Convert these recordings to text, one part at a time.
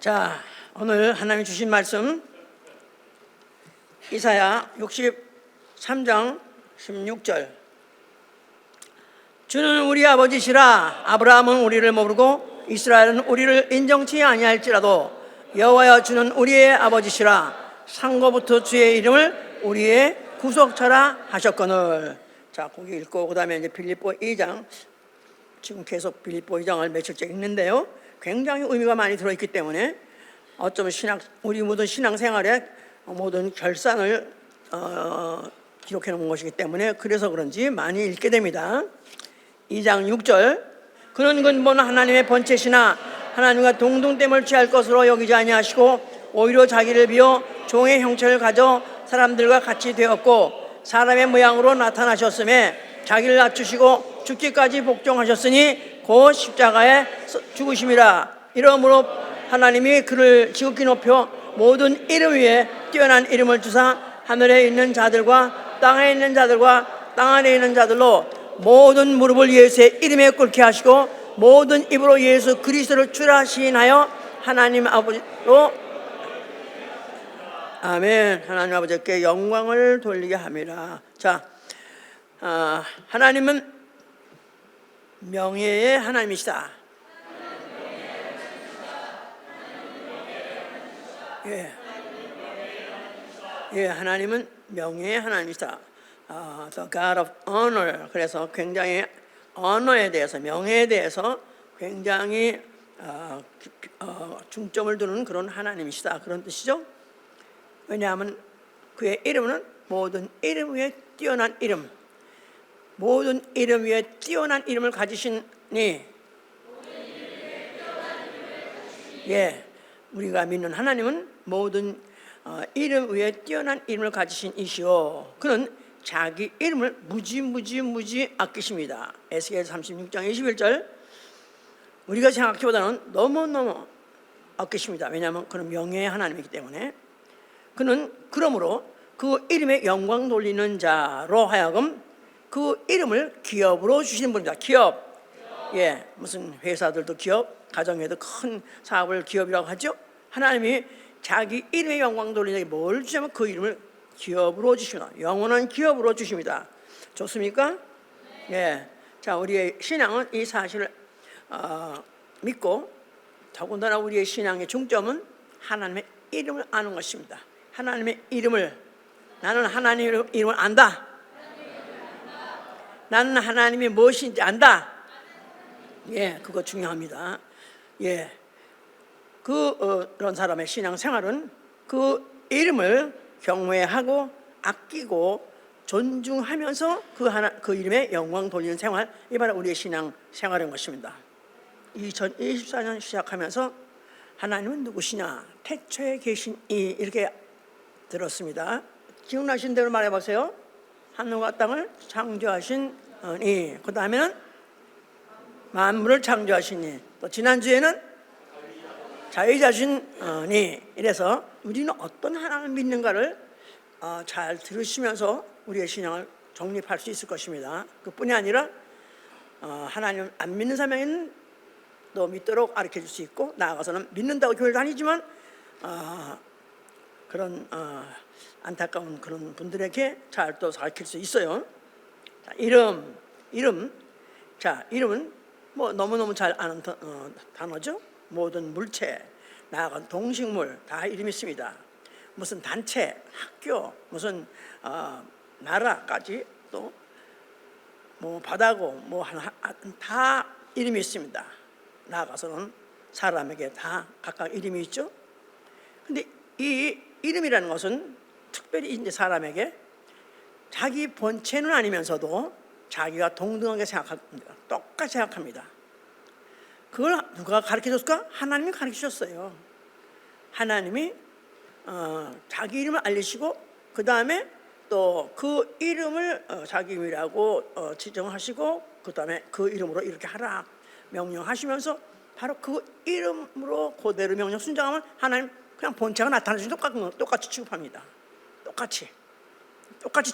자, 오늘 하나님이 주신 말씀 이사야 63장 16절. 주는 우리 아버지시라. 아브라함은 우리를 모르고 이스라엘은 우리를 인정치 아니할지라도 여호와여 주는 우리의 아버지시라. 상고부터 주의 이름을 우리의 구속처라 하셨거늘. 자, 거기 읽고 그다음에 이제 빌립보 2장, 지금 계속 빌립보 2장을 며칠째 읽는데요, 굉장히 의미가 많이 들어있기 때문에 어쩌면 우리 모든 신앙생활의 모든 결산을 기록해 놓은 것이기 때문에 그래서 그런지 많이 읽게 됩니다. 2장 6절. 그는 근본 하나님의 번체시나 하나님과 동등됨을 취할 것으로 여기지 아니하시고 오히려 자기를 비워 종의 형체를 가져 사람들과 같이 되었고 사람의 모양으로 나타나셨음에 자기를 낮추시고 죽기까지 복종하셨으니 곧 십자가에 죽으심이라. 이러므로 하나님이 그를 지극히 높여 모든 이름 위에 뛰어난 이름을 주사 하늘에 있는 자들과 땅에 있는 자들과 땅 안에 있는 자들로 모든 무릎을 예수의 이름에 꿇게 하시고 모든 입으로 예수 그리스도를 주라 시인하여 하나님 아버지로 아멘. 하나님 아버지께 영광을 돌리게 합니다. 자, 하나님은 명예의 하나님이시다. 예, 하나님은 명예의 하나님이시다. The God of honor. 그래서 굉장히 언어에 대해서, 명예에 대해서 굉장히 중점을 두는 그런 하나님이시다, 그런 뜻이죠. 왜냐하면 그의 이름은 모든 이름 위에 뛰어난 이름, 모든 이름 위에 뛰어난 이름을 가지시니, 예, 우리가 믿는 하나님은 모든 이름 위에 뛰어난 이름을 가지신 이시오. 그는 자기 이름을 무지 아끼십니다. 에스겔 36장 21절. 우리가 생각하기보다는 너무너무 아끼십니다. 왜냐하면 그는 명예의 하나님이기 때문에. 그는 그러므로 그 이름에 영광 돌리는 자로 하여금 그 이름을 기업으로 주시는 분입니다. 기업. 예, 무슨 회사들도 기업, 가정에도 큰 사업을 기업이라고 하죠. 하나님이 자기 이름에 영광 돌리는 자에게 뭘 주냐면 그 이름을 기업으로 주십니다. 영원한 기업으로 주십니다. 좋습니까? 예. 자, 우리의 신앙은 이 사실을 믿고, 더군다나 우리의 신앙의 중점은 하나님의 이름을 아는 것입니다. 하나님의 이름을, 나는 하나님의 이름을 안다. 나는 하나님이 무엇인지 안다. 예, 그거 중요합니다. 예, 그런 사람의 신앙 생활은 그 이름을 경외하고 아끼고 존중하면서 그 이름에 영광 돌리는 생활, 이 바로 우리의 신앙 생활인 것입니다. 2024년 시작하면서 하나님은 누구시냐? 태초에 계신 이, 이렇게 들었습니다. 기억나신 대로 말해보세요. 하늘과 땅을 창조하신 이, 그 다음에는 만물을 창조하신 이, 또 지난주에는 자유자신 이. 이래서 우리는 어떤 하나님을 믿는가를 잘 들으시면서 우리의 신앙을 정립할 수 있을 것입니다. 그뿐이 아니라 하나님을 안 믿는 사람에게는 또 믿도록 가르쳐줄 수 있고, 나아가서는 믿는다고 교회를 다니지만 그런 안타까운 그런 분들에게 잘 또 가르칠 수 있어요. 자, 이름. 자, 이름은 뭐 너무너무 잘 아는 단어죠. 모든 물체, 나아가 동식물 다 이름이 있습니다. 무슨 단체, 학교, 무슨 나라까지, 또 뭐 바다고 뭐 다 이름이 있습니다. 나아가서는 사람에게 다 각각 이름이 있죠. 근데 이 이름이라는 것은 특별히 이제 사람에게 자기 본체는 아니면서도 자기가 동등하게 생각합니다. 똑같이 생각합니다. 그걸 누가 가르쳐줬을까? 하나님이 가르쳐줬어요. 하나님이 자기 이름을 알리시고, 그 다음에 또 그 이름을 자기 이름이라고 지정하시고, 그 다음에 그 이름으로 이렇게 하라 명령하시면서 바로 그 이름으로 그대로 명령 순종하면 하나님 그냥 본체가 나타나시면 똑같이 취급합니다. 똑같이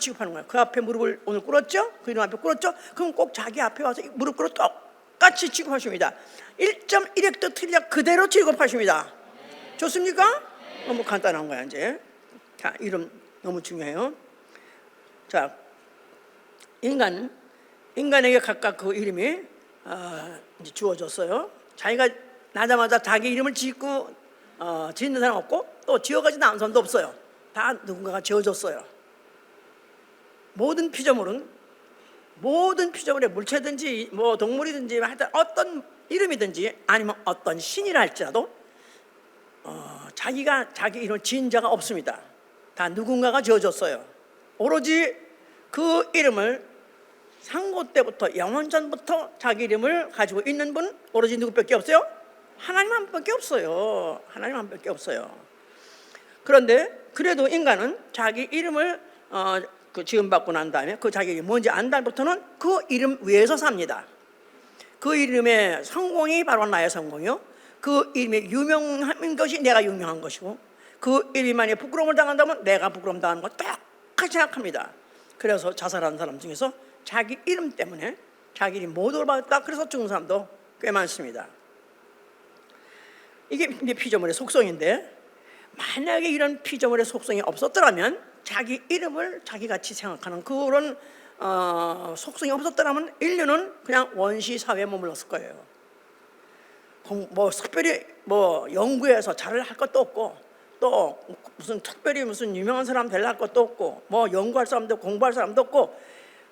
취급하는 거예요. 그 앞에 무릎을 오늘 꿇었죠? 그 이름 앞에 꿇었죠? 그럼 꼭 자기 앞에 와서 무릎 꿇어 똑같이 취급하십니다. 1.1획도 틀리지 그대로 취급하십니다. 좋습니까? 너무 간단한 거야 이제. 자, 이름 너무 중요해요. 자, 인간에게 각각 그 이름이 이제 주어졌어요. 자기가 나자마자 자기 이름을 짓고 짓는 사람 없고 또 지어가지도 않은 사람도 없어요. 다 누군가가 지어줬어요. 모든 피조물에 물체든지 뭐 동물이든지 하여튼 어떤 이름이든지 아니면 어떤 신이라 할지라도 자기가 자기 이름을 지은 자가 없습니다. 다 누군가가 지어줬어요. 오로지 그 이름을 상고 때부터 영원 전부터 자기 이름을 가지고 있는 분 오로지 누구밖에 없어요? 하나님 한 분밖에 없어요. 하나님 한 분밖에 없어요. 그런데 그래도 인간은 자기 이름을 그 지음받고 난 다음에 그 자기 이름이 뭔지 안 다음부터는 그 이름 위에서 삽니다. 그 이름의 성공이 바로 나의 성공이요, 그 이름이 유명한 것이 내가 유명한 것이고, 그 이름이 만약에 부끄러움을 당한다면 내가 부끄러움 당하는 것 똑같이 생각합니다. 그래서 자살하는 사람 중에서 자기 이름 때문에 자기 이름 모독을 받았다 그래서 죽은 사람도 꽤 많습니다. 이게 이제 피조물의 속성인데, 만약에 이런 피조물의 속성이 없었더라면, 자기 이름을 자기같이 생각하는 그런 속성이 없었더라면 인류는 그냥 원시 사회에 머물렀을 거예요. 뭐 특별히 뭐 연구해서 잘할 것도 없고, 또 무슨 특별히 무슨 유명한 사람 되려 할 것도 없고, 뭐 연구할 사람도 공부할 사람도 없고,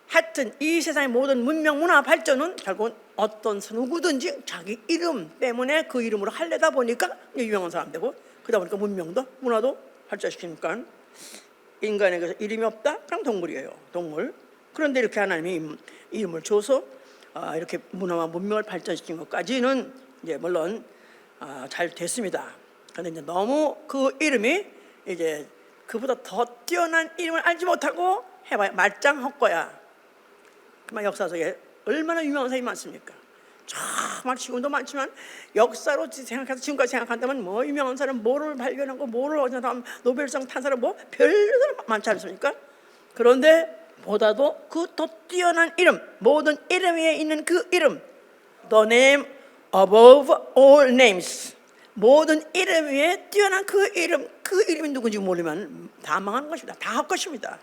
하여튼 이 세상의 모든 문명 문화 발전은 결국은 어떤 누구든지 자기 이름 때문에 그 이름으로 하려다 보니까 유명한 사람 되고, 그러다 보니까 문명도 문화도 발전시키니까 인간에게서 이름이 없다? 그럼 동물이에요. 동물. 그런데 이렇게 하나님이 이름을 줘서 이렇게 문화와 문명을 발전시킨 것까지는 이제 물론 잘 됐습니다. 그런데 이제 너무 그 이름이 이제 그보다 더 뛰어난 이름을 알지 못하고 해봐야 말짱 헛거야. 그만 역사 속에 얼마나 유명한 사람이 많습니까? 정말 지금도 많지만 역사로 생각해서 지금까지 생각한다면 뭐 유명한 사람 뭐를 발견하고 뭐를 어디서 노벨상 탄 사람 뭐 별로 많지 않습니까? 그런데 보다도 그 더 뛰어난 이름, 모든 이름 위에 있는 그 이름, The name above all names, 모든 이름 위에 뛰어난 그 이름이 누군지 모르면 다 망하는 것입니다. 다 할 것입니다.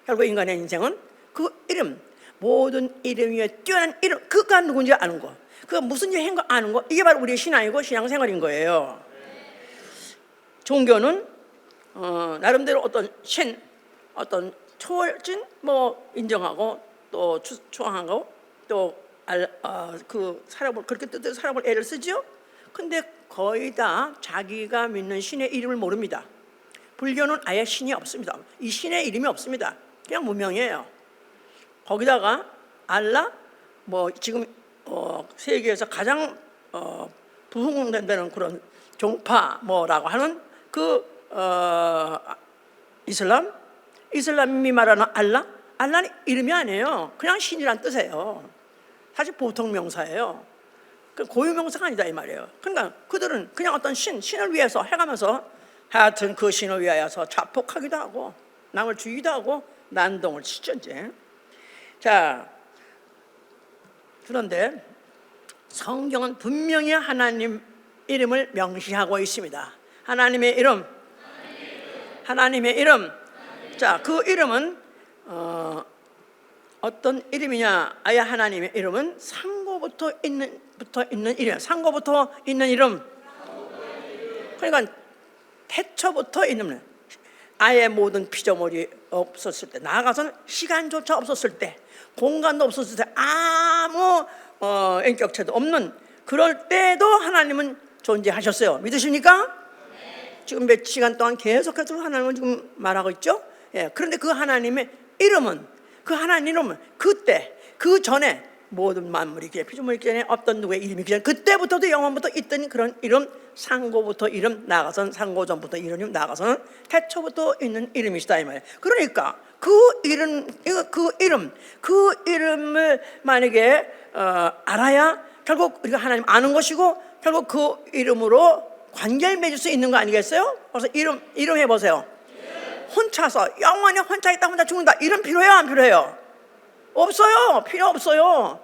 결국 인간의 인생은 그 이름, 모든 이름 위에 뛰어난 이름, 그가 누군지 아는 거, 그가 무슨 일을 한 거 아는 거, 이게 바로 우리의 신앙이고 신앙생활인 거예요. 종교는 나름대로 어떤 신, 어떤 초월진 뭐 인정하고 또 추앙하고 또 그 살아볼, 그렇게 뜻대로 살아볼 애를 쓰죠. 근데 거의 다 자기가 믿는 신의 이름을 모릅니다. 불교는 아예 신이 없습니다. 이 신의 이름이 없습니다. 그냥 무명이에요. 거기다가 알라, 뭐 지금 세계에서 가장 부흥된다는 그런 종파 뭐라고 하는 그 이슬람이 말하는 알라는 이름이 아니에요. 그냥 신이란 뜻이에요. 사실 보통 명사예요. 고유 명사가 아니다 이 말이에요. 그러니까 그들은 그냥 어떤 신을 위해서 해가면서 하여튼 그 신을 위하여서 자폭하기도 하고 남을 죽이기도 하고 난동을 치죠 이제. 자, 그런데 성경은 분명히 하나님 이름을 명시하고 있습니다. 하나님의 이름. 자, 그 이름은 어떤 이름이냐? 아예 하나님의 이름은 상고부터 있는 이름. 상고부터 있는 이름. 그러니까 태초부터 있는, 아예 모든 피조물이 없었을 때, 나아가서는 시간조차 없었을 때, 공간도 없었을 때, 아무 인격체도 없는 그럴 때도 하나님은 존재하셨어요. 믿으십니까? 네. 지금 몇 시간 동안 계속해서 하나님은 지금 말하고 있죠. 예, 그런데 그 하나님의 이름은, 그 하나님 이름은 그때, 그 전에 모든 만물이, 피조물이 전에 없던 누구의 이름이 그때부터도 영원부터 있던 그런 이름, 상고부터 이름, 나아가서는 상고 전부터 이름, 나아가서는 태초부터 있는 이름이시다 이 말이에요. 그러니까 그 이름을 만약에 알아야 결국 우리가 하나님 아는 것이고, 결국 그 이름으로 관계를 맺을 수 있는 거 아니겠어요? 그래서 이름 해보세요. 혼자서 영원히 혼자 있다 혼자 죽는다, 이름 필요해요 안 필요해요? 없어요. 필요 없어요.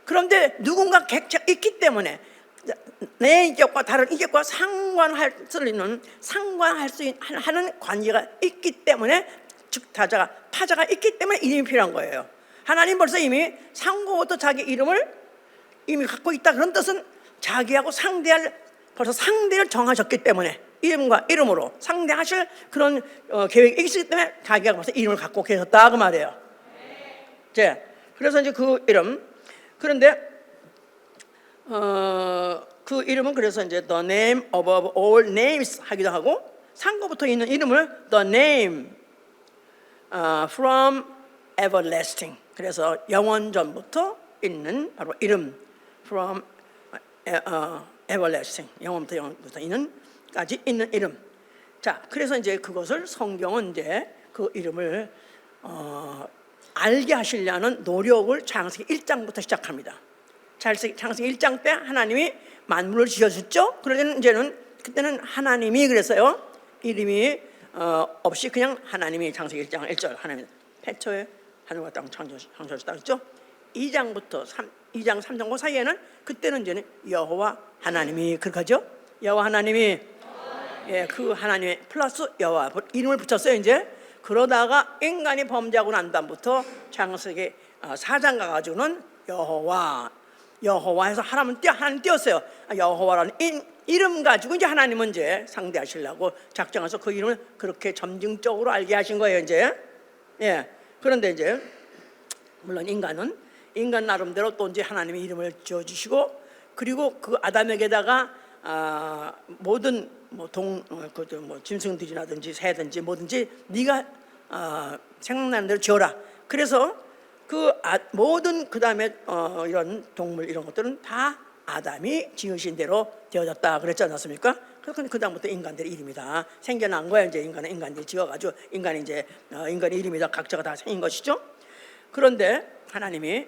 그런데 누군가 객체가 있기 때문에 내 인격과 다른 인격과 상관할 수 하는 관계가 있기 때문에, 즉 타자가 있기 때문에 이름이 필요한 거예요. 하나님 벌써 이미 상고부터 자기 이름을 이미 갖고 있다. 그런 뜻은 자기하고 벌써 상대를 정하셨기 때문에, 이름과 이름으로 상대하실 그런 계획이 있기 때문에 자기가 벌써 이름을 갖고 계셨다 그 말이에요. 그래서 이제 그 이름, 그런데 그 이름은 그래서 이제 the name above all names 하기도 하고, 상고부터 있는 이름을 the name from everlasting, 그래서 영원전부터 있는 바로 이름, from everlasting, 영원부터 있는까지 있는 이름. 자, 그래서 이제 그것을 성경은 이제 그 이름을 알게 하시려는 노력을 창세기 1장부터 시작합니다. 창세기 1장 때 하나님이 만물을 지어줬죠. 그러면 이제는 그때는 하나님이 그랬어요. 이름이 없이 그냥 하나님이, 창세기 1장 1절 하나님 태초에 하늘과 땅 창조하셨다 그랬죠. 2장부터 2장 3장 그 사이에는 그때는 이제는 여호와 하나님이 그렇게 하죠. 여호와 하나님이, 그 하나님의 플러스 여호와 이름을 붙였어요. 이제 그러다가 인간이 범죄하고 난 다음부터 창세기 4장 가가지고는 여호와 해서 하나님 띄었어요. 여호와라는 이름 가지고 이제 하나님은 이제 상대하시려고 작정해서 그 이름을 그렇게 점증적으로 알게 하신 거예요. 이제 그런데 이제 물론 인간 나름대로 또 이제 하나님의 이름을 지어주시고, 그리고 그 아담에게다가 모든 짐승들이라든지 새든지 뭐든지 네가 생각나는 대로 지어라. 그래서 모든 그 다음에 이런 동물 이런 것들은 다 아담이 지으신 대로 되어졌다 그랬지 않았습니까? 그래서 그 다음부터 인간들의 이름이다 생겨난 거야. 이제 인간들이 지어가지고 인간의 이름이다 각자가 다 생긴 것이죠. 그런데 하나님이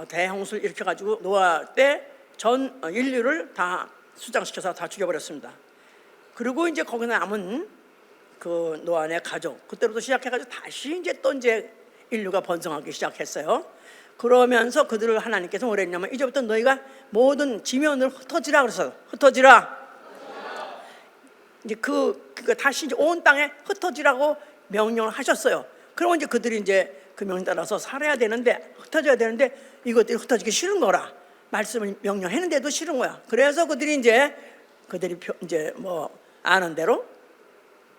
대홍수를 일으켜가지고 노아 때 전 인류를 다 수장시켜서 다 죽여버렸습니다. 그리고 이제 거기 남은 그 노아의 가족, 그때부터 시작해가지고 다시 이제 인류가 번성하기 시작했어요. 그러면서 그들을 하나님께서 뭐라 했냐면, 이제부터 너희가 모든 지면을 흩어지라 그랬어요. 흩어지라. 이제 다시 이제 온 땅에 흩어지라고 명령을 하셨어요. 그러면 이제 그들이 이제 그 명령 따라서 살아야 되는데, 흩어져야 되는데, 이것들이 흩어지기 싫은 거라. 말씀을 명령했는데도 싫은 거야. 그래서 그들이 이제 뭐 아는 대로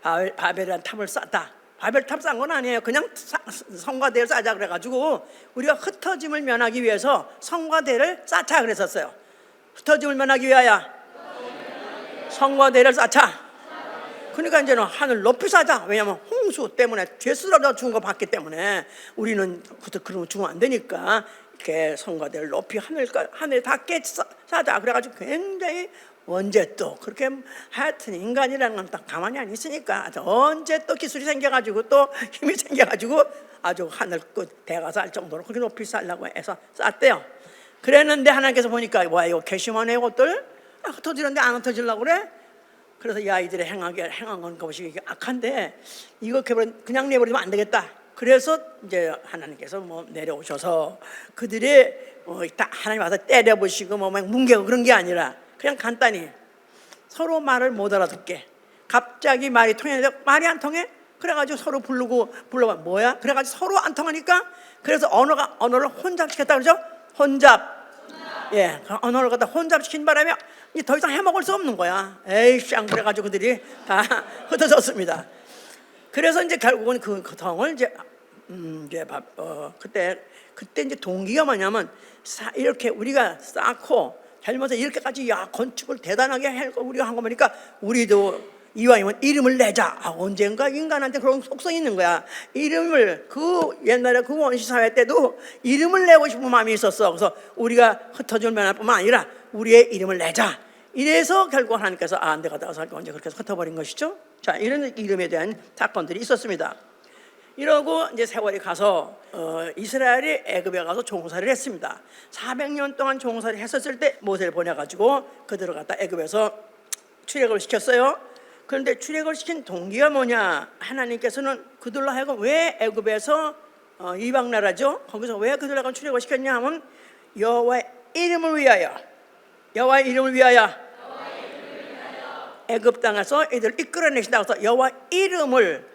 바벨이라는 탑을 쌓다. 바벨 탑 쌓은 건 아니에요. 그냥 성과대를 쌓자 그래가지고 우리가 흩어짐을 면하기 위해서 성과대를 쌓자 그랬었어요. 흩어짐을 면하기 위하여 성과대를 쌓자. 그러니까 이제는 하늘 높이 쌓자. 왜냐하면 홍수 때문에 죄 쓰러져 죽은 거 봤기 때문에 우리는 그러면 죽으면 안 되니까 이렇게 성과대를 높이 하늘에 닿게 쌓자. 그래가지고 굉장히 언제 또 그렇게 하여튼 인간이라는 건 딱 가만히 안 있으니까 언제 또 기술이 생겨가지고 또 힘이 생겨가지고 아주 하늘 끝 대가 쌀 정도로 그렇게 높이 쌓으려고 해서 쌓대요. 그랬는데 하나님께서 보니까 와 이거 괘씸하네 이것들 흩어지는데 안 흩어지려고 그래. 그래서 이 아이들의 행한 건 것이 악한데 이거 그냥 내버리면 안 되겠다. 그래서 이제 하나님께서 뭐 내려오셔서 그들이 하나님 와서 때려보시고 뭐 뭉개고 그런 게 아니라 그냥 간단히 서로 말을 못 알아듣게 갑자기 말이 통했는데 말이 안 통해? 그래가지고 서로 불러봐 뭐야? 그래가지고 서로 안 통하니까 그래서 언어를 혼잡시켰다 그러죠? 혼잡. 언어를 갖다 혼잡시킨 바람에 더 이상 해먹을 수 없는 거야. 에이씨 안 그래가지고 그들이 다 흩어졌습니다. 그래서 이제 결국은 그 고통을 그때 이제 동기가 뭐냐면 이렇게 우리가 쌓고 젊어서 이렇게까지 건축을 대단하게 할 거 우리가 한 거 보니까 우리도 이왕이면 이름을 내자. 언젠가 인간한테 그런 속성이 있는 거야. 이름을 옛날에 그 원시 사회 때도 이름을 내고 싶은 마음이 있었어. 그래서 우리가 흩어질 면할 뿐만 아니라 우리의 이름을 내자. 이래서 결국 하나님께서 안 돼 가다가 언제 그렇게 해서 흩어버린 것이죠. 자, 이런 이름에 대한 사건들이 있었습니다. 이러고 이제 세월이 가서 이스라엘이 애굽에 가서 종살이를 했습니다. 400년 동안 종살이 했었을 때 모세를 보내가지고 그들을 갖다 애굽에서 출애굽을 시켰어요. 그런데 출애굽을 시킨 동기가 뭐냐? 하나님께서는 그들로 하여금 왜 애굽에서 이방 나라죠? 거기서 왜 그들로 하여금 출애굽을 시켰냐 하면 여호와의 이름을 위하여. 여호와의 이름을 위하여. 애굽 땅에서 이들을 이끌어내신다고 해서 여호와 이름을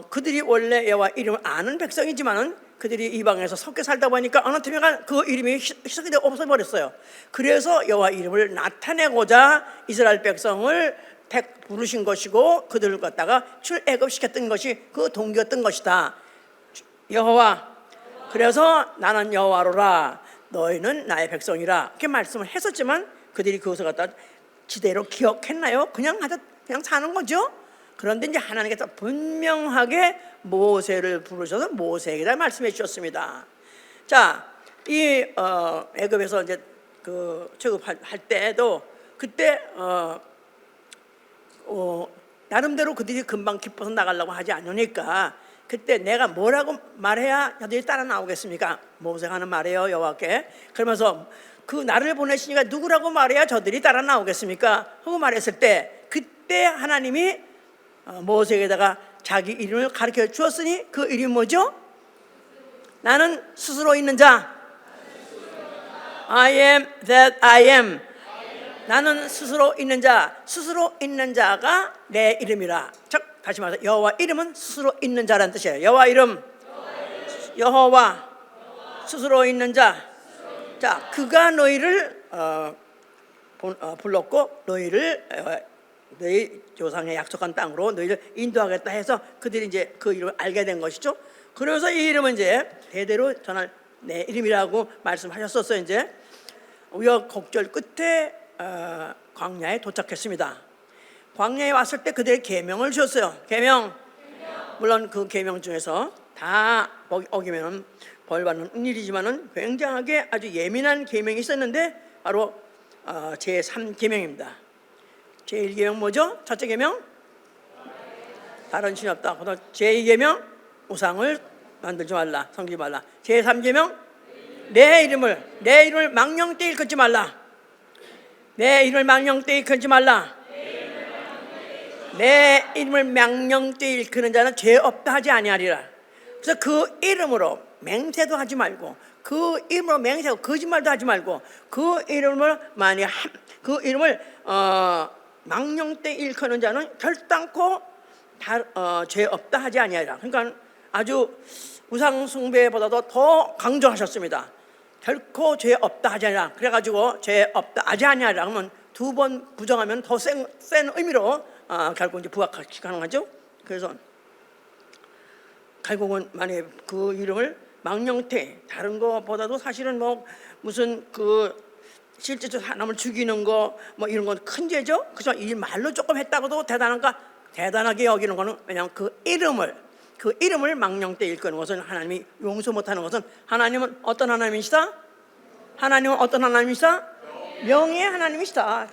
그들이 원래 여호와 이름을 아는 백성이지만은 그들이 이방에서 섞여 살다 보니까 어느 틈에가 그 이름이 희석이 되어 없어버렸어요. 그래서 여호와 이름을 나타내고자 이스라엘 백성을 부르신 것이고 그들을 갖다가 출애굽시켰던 것이 그 동기였던 것이다. 여호와, 그래서 나는 여호와로라, 너희는 나의 백성이라, 이렇게 말씀을 했었지만 그들이 그것을 갖다 지대로 기억했나요? 그냥 사는 거죠. 그런데 이제 하나님께서 분명하게 모세를 부르셔서 모세에게 말씀해 주셨습니다. 자, 이 애굽에서 이제 그 출애굽할 때도 그때 나름대로 그들이 금방 기뻐서 나가려고 하지 않으니까 그때 내가 뭐라고 말해야 저들이 따라 나오겠습니까? 모세가 하는 말이에요, 여호와께. 그러면서 그 나를 보내시니까 누구라고 말해야 저들이 따라 나오겠습니까? 하고 말했을 때 그때 하나님이 모세에게다가 자기 이름을 가르쳐 주었으니 그 이름이 뭐죠? 나는 스스로 있는 자, I am that I am. 나는 스스로 있는 자, 스스로 있는 자가 내 이름이라. 다시 말해서 여호와 이름은 스스로 있는 자라는 뜻이에요. 여호와 이름, 여호와 스스로 있는 자. 자, 그가 너희를 불렀고 너희를 너희 조상의 약속한 땅으로 너희를 인도하겠다 해서 그들이 이제 그 이름을 알게 된 것이죠. 그러면서 이 이름은 이제 대대로 전할 내 이름이라고 말씀하셨었어요. 이제 우여곡절 끝에 광야에 도착했습니다. 광야에 왔을 때 그들의 계명을 주었어요. 계명. 물론 그 계명 중에서 다 어기면 벌 받는 일이지만은 굉장하게 아주 예민한 계명이 있었는데 바로 제3계명입니다. 제1계명 뭐죠? 첫째 계명 다른 신이 없다. 제2계명 우상을 만들지 말라, 섬기지 말라. 제3계명 내 이름을 망령되이 일컫지 말라. 내 이름을 망령되이 일컫지 말라. 내 이름을 망령되이 일컫는 자는 죄 없다 하지 아니하리라. 그래서 그 이름으로 맹세도 하지 말고, 그 이름으로 맹세하고 거짓말도 하지 말고, 그 이름을 망령되이 일컫는 자는 결단코 죄 없다 하지 아니하리라. 그러니까 아주 우상 숭배보다도 더 강조하셨습니다. 결코 죄 없다 하지 아니하리라. 그래가지고 죄 없다 하지 아니하리라 하면 두 번 부정하면 더 센 의미로 결국 이제 부각하는 거죠. 그래서 결국은 만약에 그 이름을 망령태, 다른 것보다도 사실은 뭐 무슨 그 실제적으로 사람을 죽이는 거 뭐 이런 건 큰 죄죠. 그래서 이 말로 조금 했다고도 대단하게 여기는 거는 왜냐하면 그 이름을 망령태 일컫는 것은 하나님이 용서 못하는 것은 하나님은 어떤 하나님이시다? 명예의 하나님이시다.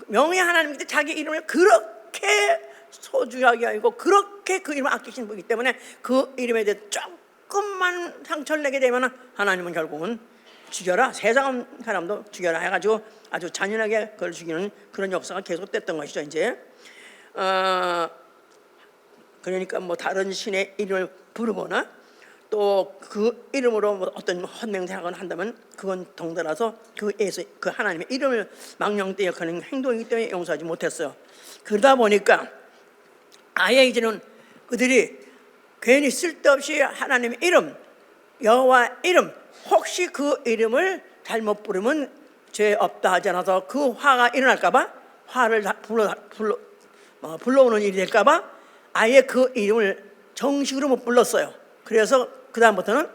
명예의 하나님인데 자기 이름을 그렇게 소중하게 알고 그렇게 그 이름을 아끼시는 분이기 때문에 그 이름에 대해 조금만 상처를 내게 되면 하나님은 결국은 죽여라, 세상 사람도 죽여라 해가지고 아주 잔인하게 그걸 죽이는 그런 역사가 계속됐던 것이죠. 이제 그러니까 뭐 다른 신의 이름을 부르거나 또 그 이름으로 뭐 어떤 헛맹세하거나 한다면 그건 덩달아서 그 하나님의 이름을 망령되이 여기는 행동이기 때문에 용서하지 못했어요. 그러다 보니까 아예 이제는 그들이 괜히 쓸데없이 하나님의 이름, 여호와 이름, 혹시 그 이름을 잘못 부르면 죄 없다 하지 않아서 그 화가 일어날까봐, 화를 불러오는 일이 될까봐 아예 그 이름을 정식으로 못 불렀어요. 그래서 그 다음부터는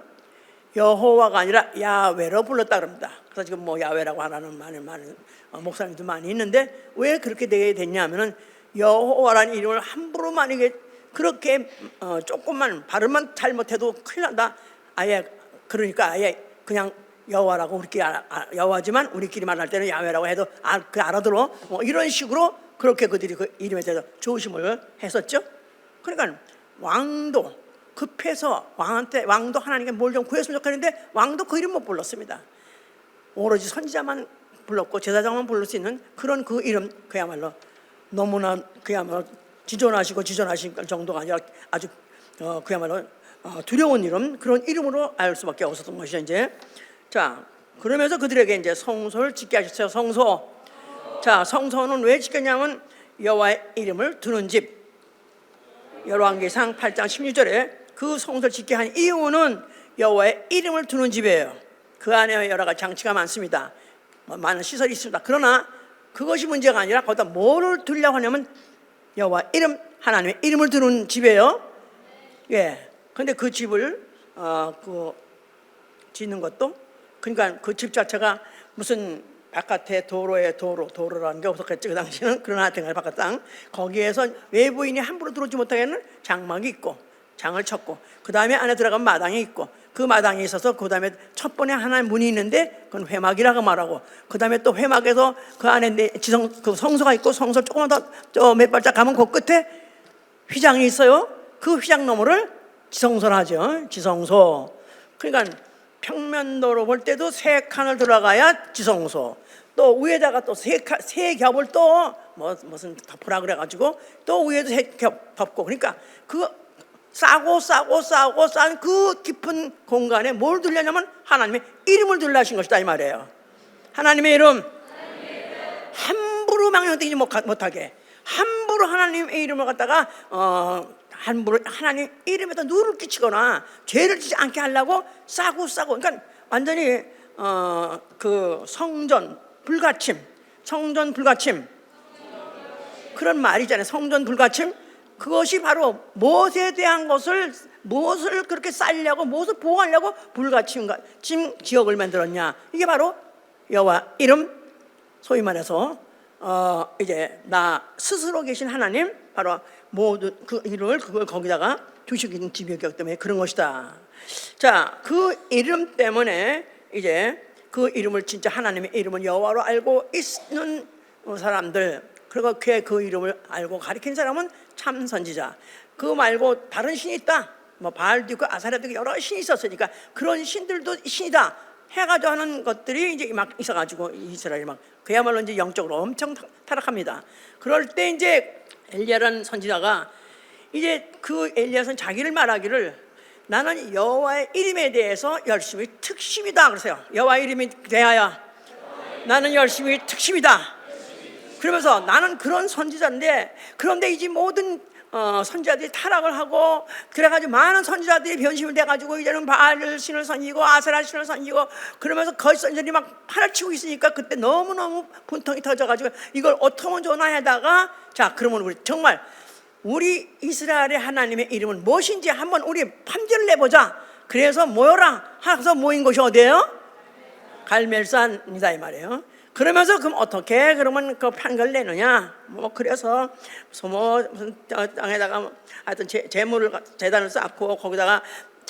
여호와가 아니라 야훼로 불렀다 그럽니다. 그래서 지금 뭐 야훼라고 하는 많은 목사님도 많이 있는데 왜 그렇게 되게 됐냐면은 여호와라는 이름을 함부로 만약에 그렇게 조금만 발음만 잘못해도 큰일 난다. 그러니까 아예 그냥 여호와라고 우리끼리 여호와지만 우리끼리 말할 때는 야훼라고 해도 알아들어. 뭐 이런 식으로 그렇게 그들이 그 이름에 대해서 조심을 했었죠. 그러니까 왕도 급해서 왕도 하나님께 뭘 좀 구했으면 좋겠는데 왕도 그 이름 못 불렀습니다. 오로지 선지자만 불렀고 제사장만 부를 수 있는 그런 그 이름, 그야말로 너무나 그야말로 지존하신 정도가 아니라 아주 그야말로 두려운 이름, 그런 이름으로 알 수밖에 없었던 것이죠. 이제 자, 그러면서 그들에게 이제 성소를 짓게 하셨어요. 성소. 자, 성소는 왜 지켰냐면 여호와의 이름을 두는 집. 열왕기상 8장 16절에 그 성소를 짓게 한 이유는 여호와의 이름을 두는 집이에요. 그 안에 여러 가지 장치가 많습니다. 많은 시설이 있습니다. 그러나 그것이 문제가 아니라 거기다 뭐를 두려고 하냐면 여호와 이름, 하나님의 이름을 두는 집이에요. 예. 근데 그 집을 짓는 것도, 그러니까 그 집 자체가 무슨 바깥에 도로라는 게 없었겠지 그 당시에는. 그러나 하여튼 바깥 땅 거기에서 외부인이 함부로 들어오지 못하게는 장막이 있고 장을 쳤고, 그 다음에 안에 들어가면 마당이 있고, 그 마당에 있어서 그 다음에 첫 번에 하나의 문이 있는데 그건 회막이라고 말하고, 그 다음에 또 회막에서 그 안에 그 성소가 있고, 성소 조금만 더 몇 발짝 가면 그 끝에 휘장이 있어요. 그 휘장 너머를 지성소라 하죠. 지성소. 그러니까 평면도로 볼 때도 세 칸을 들어가야 지성소. 또 위에다가 또 세 겹을 또 무슨 덮으라 그래가지고 또 위에도 세 겹 덮고, 그러니까 그 싸고 싼 그 깊은 공간에 뭘 두려냐면 하나님의 이름을 두려 하신 것이다 이 말이에요. 하나님의 이름, 함부로 망령되지 못하게, 함부로 하나님의 이름을 갖다가 함부로 하나님 이름에다 누를 끼치거나 죄를 지지 않게 하려고 싸고, 그러니까 완전히 그 성전 불가침 그런 말이잖아요. 성전 불가침. 그것이 바로 무엇에 대한 무엇을 그렇게 쌓으려고, 무엇을 보호하려고 불가침 지역을 만들었냐. 이게 바로 여호와 이름, 소위 말해서 이제 나 스스로 계신 하나님, 바로 모두 그 이름을 그걸 거기다가 두시는 집이었기 때문에 그런 것이다. 자, 그 이름 때문에 이제 그 이름을, 진짜 하나님의 이름을 여호와로 알고 있는 사람들, 그리고 그 이름을 알고 가리킨 사람은 참 선지자. 그거 말고 다른 신이 있다, 뭐 바알도 있고 아사랴도 있고 여러 신이 있었으니까 그런 신들도 신이다 해가지고 하는 것들이 이제 막 있어가지고 이스라엘이 막 그야말로 이제 영적으로 엄청 타락합니다. 그럴 때 이제 엘리야라는 선지자가 이제 그 엘리야는 자기를 말하기를 나는 여호와의 이름에 대해서 열심히 특심이다 그러세요. 여호와의 이름에 대하여 나는 열심히 특심이다. 그러면서 나는 그런 선지자인데, 그런데 이제 모든 선지자들이 타락을 하고 그래가지고 많은 선지자들이 변심이 돼가지고 이제는 바알 신을 섬기고 아세라 신을 섬기고 그러면서 거짓 선지자들이 막 팔아치고 있으니까 그때 너무너무 분통이 터져가지고 이걸 어떻게 하면 좋나 하다가, 자 그러면 우리 정말 우리 이스라엘의 하나님의 이름은 무엇인지 한번 우리 판결을 내보자. 그래서 모여라 하면서 모인 곳이 어디예요? 갈멜산이다 이 말이에요. 그러면서 그럼 어떻게 그러면 그 판결을 내느냐? 뭐 그래서 무슨 땅에다가 하여튼 제단을 쌓고 거기다가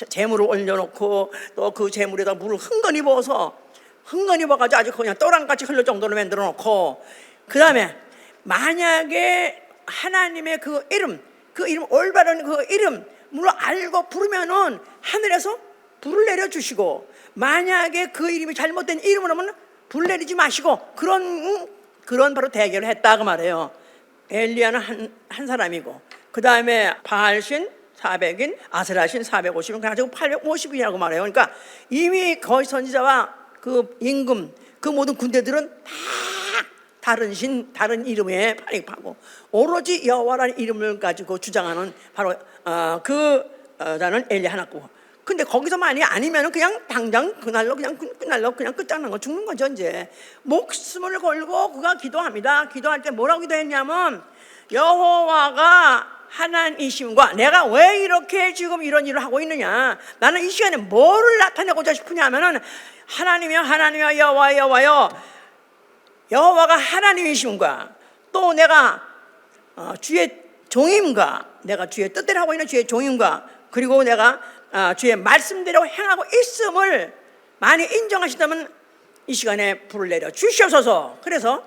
재물을 올려놓고 또 그 재물에다 물을 흥건히 부어가지고 아주 그냥 또랑같이 흘릴 정도로 만들어 놓고, 그 다음에 만약에 하나님의 그 이름 올바른 그 이름 물을 알고 부르면은 하늘에서 불을 내려주시고, 만약에 그 이름이 잘못된 이름을 하면 불 내리지 마시고, 그런 바로 대결을 했다 그 말이에요. 엘리야는 한 사람이고, 그 다음에 바알신 400인, 아세라신 450인, 가지고 850이라고 말해요. 그러니까 이미 거짓 선지자와 그 임금, 그 모든 군대들은 다 다른 이름에 파고 오로지 여호와라는 이름을 가지고 주장하는 바로 나는 엘리야 하나고. 근데 거기서만이 아니면은 그냥 당장 그날로 그냥 끝장난 거, 죽는 거죠. 이제 목숨을 걸고 그가 기도합니다. 기도할 때 뭐라고 기도했냐면 여호와가 하나님이심과 내가 왜 이렇게 지금 이런 일을 하고 있느냐, 나는 이 시간에 뭐를 나타내고자 싶으냐면은 하나님이여 여호와여, 여호와가 하나님이심과 또 내가 주의 종임과, 내가 주의 뜻대로 하고 있는 주의 종임과, 그리고 내가 주의 말씀대로 행하고 있음을 많이 인정하시다면 이 시간에 불을 내려 주시옵소서. 그래서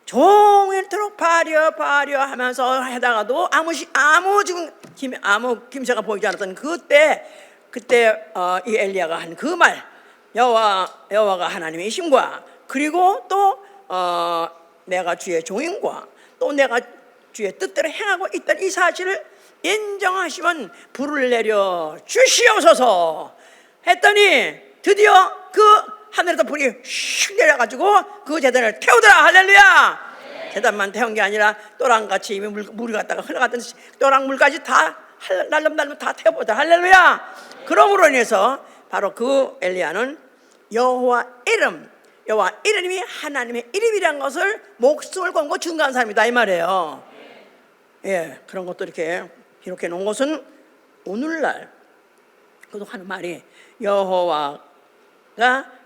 종일토록 바려 하면서 하다가도 아무 김새가 보이지 않았던 그때 이 엘리야가 한 그 말, 여호와가 하나님이심과, 그리고 또 내가 주의 종인과 또 내가 주의 뜻대로 행하고 있던 이 사실을 인정하시면 불을 내려 주시옵소서 했더니 드디어 그 하늘에서 불이 슉 내려가지고 그 제단을 태우더라. 할렐루야. 제단만 태운 게 아니라 또랑같이 이미 물이 갔다가 흘러갔던 또랑물까지 다 날름날름 다 태워보자. 할렐루야. 그러므로 인해서 바로 그 엘리야는 여호와 이름이 하나님의 이름이란 것을 목숨을 걸고 증거한 사람이다 이 말이에요. 예, 그런 것도 이렇게 기록해 놓은 것은 오늘날 그도 하는 말이 여호와가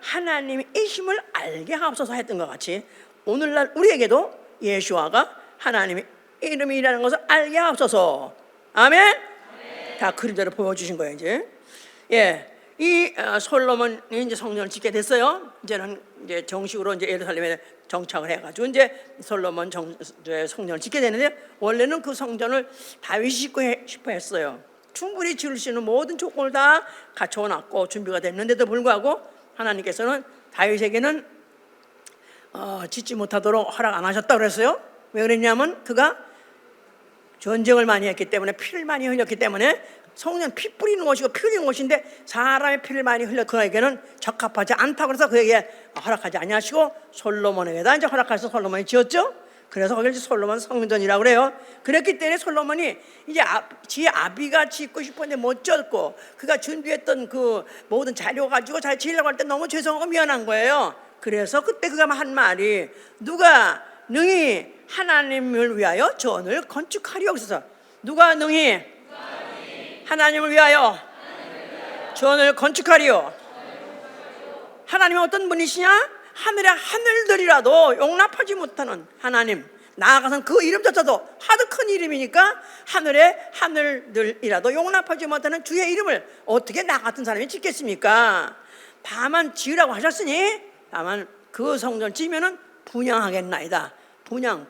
하나님이심을 알게 하옵소서 했던 것 같이 오늘날 우리에게도 예수와가 하나님의 이름이라는 것을 알게 하옵소서. 아멘. 다 그림자로 보여주신 거예요 이제. 예, 이 솔로몬이 이제 성전을 짓게 됐어요. 이제는 이제 정식으로 이제 예루살렘에 정착을 해가지고 이제 솔로몬 성전을 짓게 되는데 원래는 그 성전을 다윗이 짓고 싶어 했어요. 충분히 지을 수 있는 모든 조건을 다 갖춰놨고 준비가 됐는데도 불구하고 하나님께서는 다윗에게는 짓지 못하도록 허락 안 하셨다고 그랬어요. 왜 그랬냐면 그가 전쟁을 많이 했기 때문에 피를 많이 흘렸기 때문에 성전 피 뿌리는 것이고 피 흘리는 것인데 사람의 피를 많이 흘려 그에게는 적합하지 않다고 해서 그에게 허락하지 아니하시고 솔로몬에게다 이제 허락해서 솔로몬이 지었죠. 그래서 거기를 솔로몬 성전이라고 그래요. 그랬기 때문에 솔로몬이 이제 지 아비가 짓고 싶었는데 못 지었고 그가 준비했던 그 모든 자료 가지고 잘 지으려고 할 때 너무 죄송하고 미안한 거예요. 그래서 그때 그가 한 말이 누가 능히 하나님을 위하여 전을 건축하리요. 그래서 누가 능히 하나님을 위하여 전을 건축하리요. 하나님은 어떤 분이시냐? 하늘의 하늘들이라도 용납하지 못하는 하나님. 나아가선 그 이름조차도 하도 큰 이름이니까 하늘의 하늘들이라도 용납하지 못하는 주의 이름을 어떻게 나 같은 사람이 짓겠습니까? 다만 지으라고 하셨으니 다만 그 성전 지으면은 분향하겠나이다. 분향.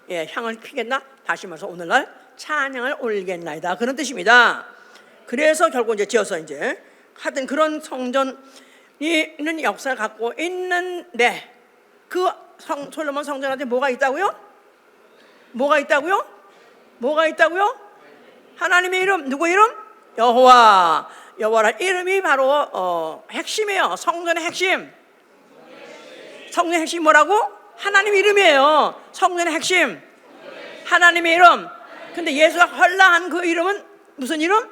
예, 향을 피겠나? 다시 말해서 오늘날 찬양을 올리겠나이다. 그런 뜻입니다. 그래서 결국 이제 지어서 이제 하여튼 그런 성전이 있는 역사를 갖고 있는데 그 솔로몬 성전한테 뭐가 있다고요? 뭐가 있다고요? 하나님의 이름. 누구 이름? 여호와라는 이름이 바로 핵심이에요. 성전의 핵심. 성전의 핵심이 뭐라고? 하나님 이름이에요. 성전의 핵심 하나님의 이름. 근데 예수가 헐라한 그 이름은 무슨 이름?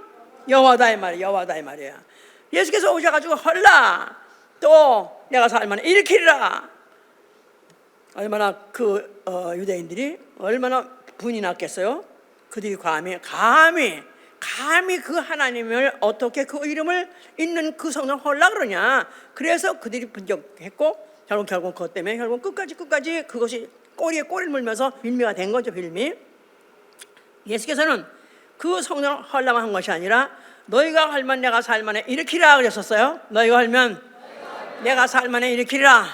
여호와다 이 말이야. 예수께서 오셔가지고 헐라 또 내가 살만에 일으키리라. 얼마나 그 유대인들이 얼마나 분이 났겠어요. 그들이 감히 그 하나님을 어떻게 그 이름을 있는 그 성전을 헐라 그러냐. 그래서 그들이 분격했고 결국 그것 때문에 결국 끝까지 그것이 꼬리에 꼬리를 물면서 빌미가 된 거죠. 빌미. 예수께서는 그 성전을 헐라만 한 것이 아니라 너희가 헐면 내가 살만에 일으키라 그랬었어요. 너희가 헐면 내가 살만에 일으키라.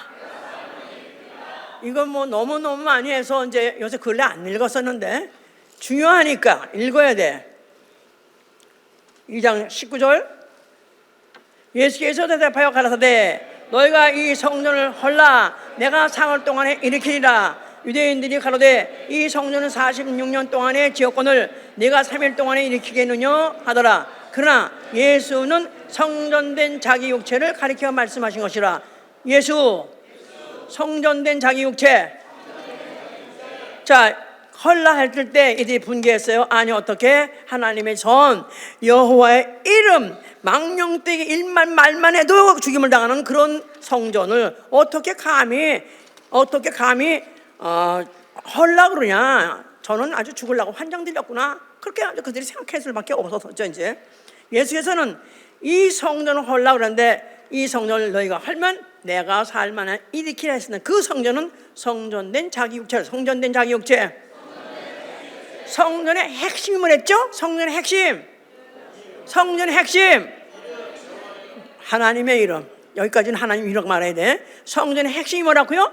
이건 뭐 너무 많이 해서 이제 요새 근래 안 읽었었는데 중요하니까 읽어야 돼. 2장 19절 예수께서 대답하여 가라사대 너희가 이 성전을 헐라 내가 사흘 동안에 일으키리라. 유대인들이 가로되 이 성전은 46년 동안의 지었건을 내가 3일 동안에 일으키겠느냐 하더라. 그러나 예수는 성전된 자기 육체를 가리켜 말씀하신 것이라. 예수 성전된 자기 육체. 자, 헐라 할 때 이들이 분개했어요. 아니 어떻게 하나님의 전 여호와의 이름 망령되게 일만 말만 해도 죽임을 당하는 그런 성전을 어떻게 감히 헐라 그러냐. 저는 아주 죽으려고 환장들렸구나. 그렇게 그들이 생각할 수밖에 없었죠. 이제 예수께서는 이 성전을 헐라 그러는데 이 성전을 너희가 헐면 내가 살만한 일으키라 했으나 그 성전은 성전된 자기 육체. 성전의 핵심이 뭐랬죠? 성전의 핵심 하나님의 이름. 여기까지는 하나님 이름 말해야 돼. 성전의 핵심이 뭐라고요?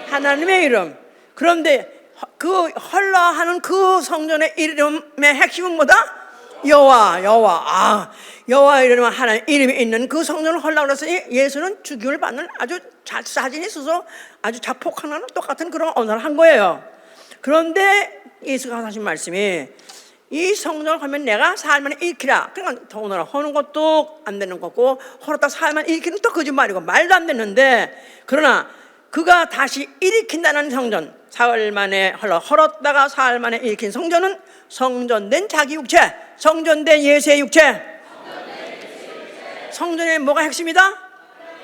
하나님의 이름. 그런데 그 헐라하는 그 성전의 이름의 핵심은 뭐다? 여호와. 여호와 이름은 하나님 이름이 있는 그 성전을 헐라 그랬으니 예수는 죽임을 받는 아주 사진이 있어서 아주 자폭하는 똑같은 그런 언어를 한 거예요. 그런데 예수가 하신 말씀이 이 성전을 하면 내가 살만에 일으키라. 그러니까 더군다나 허는 것도 안 되는 거고 헐었다 살만에 일으키는 또 거짓말이고 말도 안 되는데 그러나 그가 다시 일으킨다는 성전, 사흘 만에 헐었다가 사흘 만에 일으킨 성전은 성전된 자기 육체, 성전된 예수의 육체. 성전에 뭐가 핵심이다?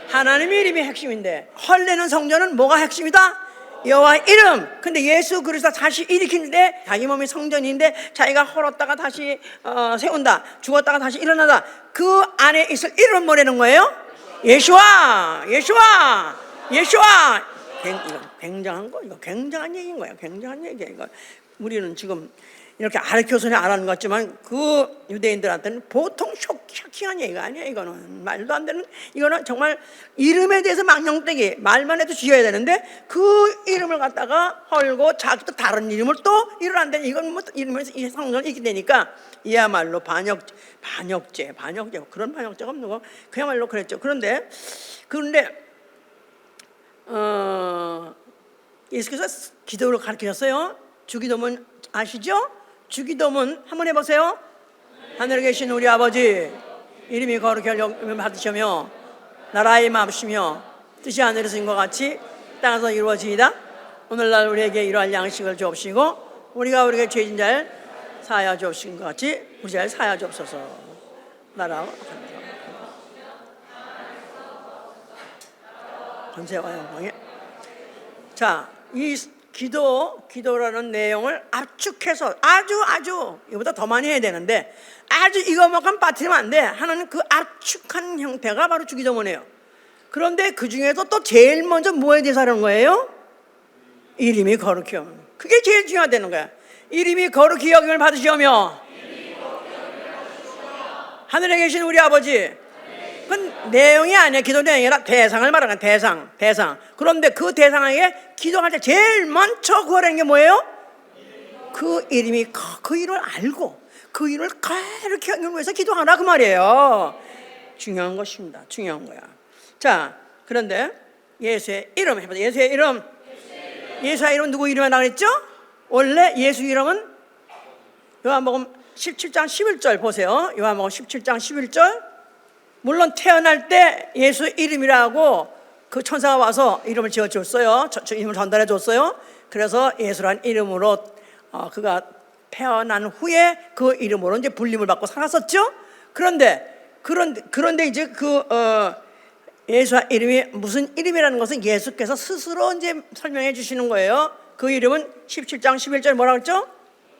하나님의 이름이 핵심인데, 헐내는 성전은 뭐가 핵심이다? 여호와 이름. 근데 예수 그리스도 다시 일으키는데 자기 몸이 성전인데 자기가 헐었다가 다시 세운다, 죽었다가 다시 일어나다, 그 안에 있을 이름은 뭐라는 거예요? 예수와. 예수와. 예수와. 굉장한 거, 이거 굉장한 얘기인 거야. 굉장한 얘기야. 이거 우리는 지금 이렇게 가르쳐서는 알아는 것 같지만 그 유대인들한테는 보통 쇼킹한 얘기가 아니야. 이거는 말도 안 되는, 이거는 정말 이름에 대해서 망령되게 말만 해도 지어야 되는데 그 이름을 갖다가 헐고 자기 또 다른 이름을 또 이러는데, 이건 뭐 이름에서 이 성전을 이렇게 되니까 이야말로 반역죄 그런 반역죄가 없는 거, 그야말로 그랬죠. 그런데 예수께서 기도를 가르치셨어요. 주기도문 아시죠? 주기도문 한번 해보세요. 하늘에 계신 우리 아버지, 이름이 거룩히 여김을 받으시며 나라의 마음이시며 뜻이 하늘에서 인것 같이 땅에서 이루어지이다. 오늘날 우리에게 이러한 양식을 주옵시고 우리가 우리에게 죄진 자를 사하여 주옵신 것 같이 우리 자를 사하여 주옵소서. 나라 권세와 영광에. 자, 이 기도라는 내용을 압축해서 아주 이거보다 더 많이 해야 되는데 아주 이것만큼 빠뜨리면 안 돼 하는 그 압축한 형태가 바로 주기도문이에요. 그런데 그 중에서 또 제일 먼저 뭐에 대해서 하는 거예요? 이름이 거룩히 여김. 그게 제일 중요하다는 거야. 이름이 거룩히 여김을 받으시오며 하늘에 계신 우리 아버지. 그건 내용이 아니야. 기도 내용이 아니라 대상을 말하는 거야. 대상. 그런데 그 대상에게 기도할 때 제일 먼저 구하라는 게 뭐예요? 그 이름이, 그 이름을 알고 그 이름을 거룩히 여기기 위해서 기도하라, 그 말이에요. 중요한 것입니다. 중요한 거야. 자, 그런데 예수의 이름 해보자. 예수의 이름. 예수의 이름은 누구 이름이라고 그랬죠? 원래 예수 이름은 요한복음 17장 11절 보세요. 요한복음 17장 11절. 물론 태어날 때 예수 이름이라고 그 천사가 와서 이름을 지어줬어요. 이름을 전달해 줬어요. 그래서 예수란 이름으로 그가 태어난 후에 그 이름으로 이제 불림을 받고 살았었죠. 그런데 이제 예수와 이름이 무슨 이름이라는 것은 예수께서 스스로 이제 설명해 주시는 거예요. 그 이름은 17장 11절 뭐라고 했죠?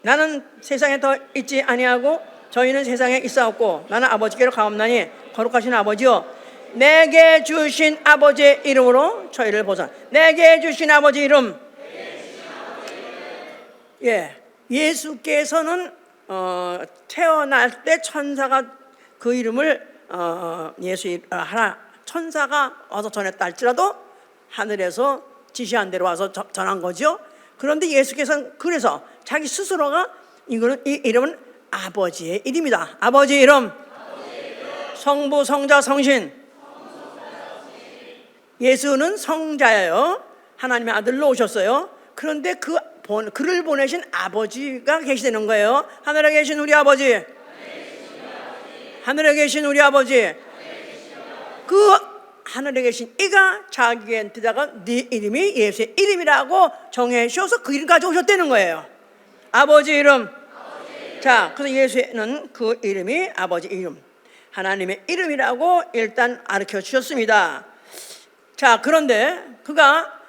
나는 세상에 더 있지 아니하고 저희는 세상에 있사옵고 나는 아버지께로 가옵나니 거룩하신 아버지여 내게 주신 아버지의 이름으로 저희를 보사. 내게 주신 아버지 이름. 예수께서는 태어날 때 천사가 그 이름을 천사가 와서 전했다 할지라도 하늘에서 지시한 대로 와서 전한 거죠. 그런데 예수께서는 그래서 자기 스스로가 이 이름은 아버지의 이름이다. 아버지 이름. 성부, 성자, 성신. 예수는 성자예요. 하나님의 아들로 오셨어요. 그런데 그를 보내신 아버지가 계시다는 거예요. 하늘에 계신 우리 아버지. 하늘에 계신 우리 아버지. 그 하늘에 계신 이가 자기한테다가 네 이름이 예수의 이름이라고 정해 주셔서 그 이름 가져오셨다는 거예요. 아버지 이름. 자, 그래서 예수는 그 이름이 아버지 이름, 하나님의 이름이라고 일단 가르쳐 주셨습니다. 자, 그런데 그가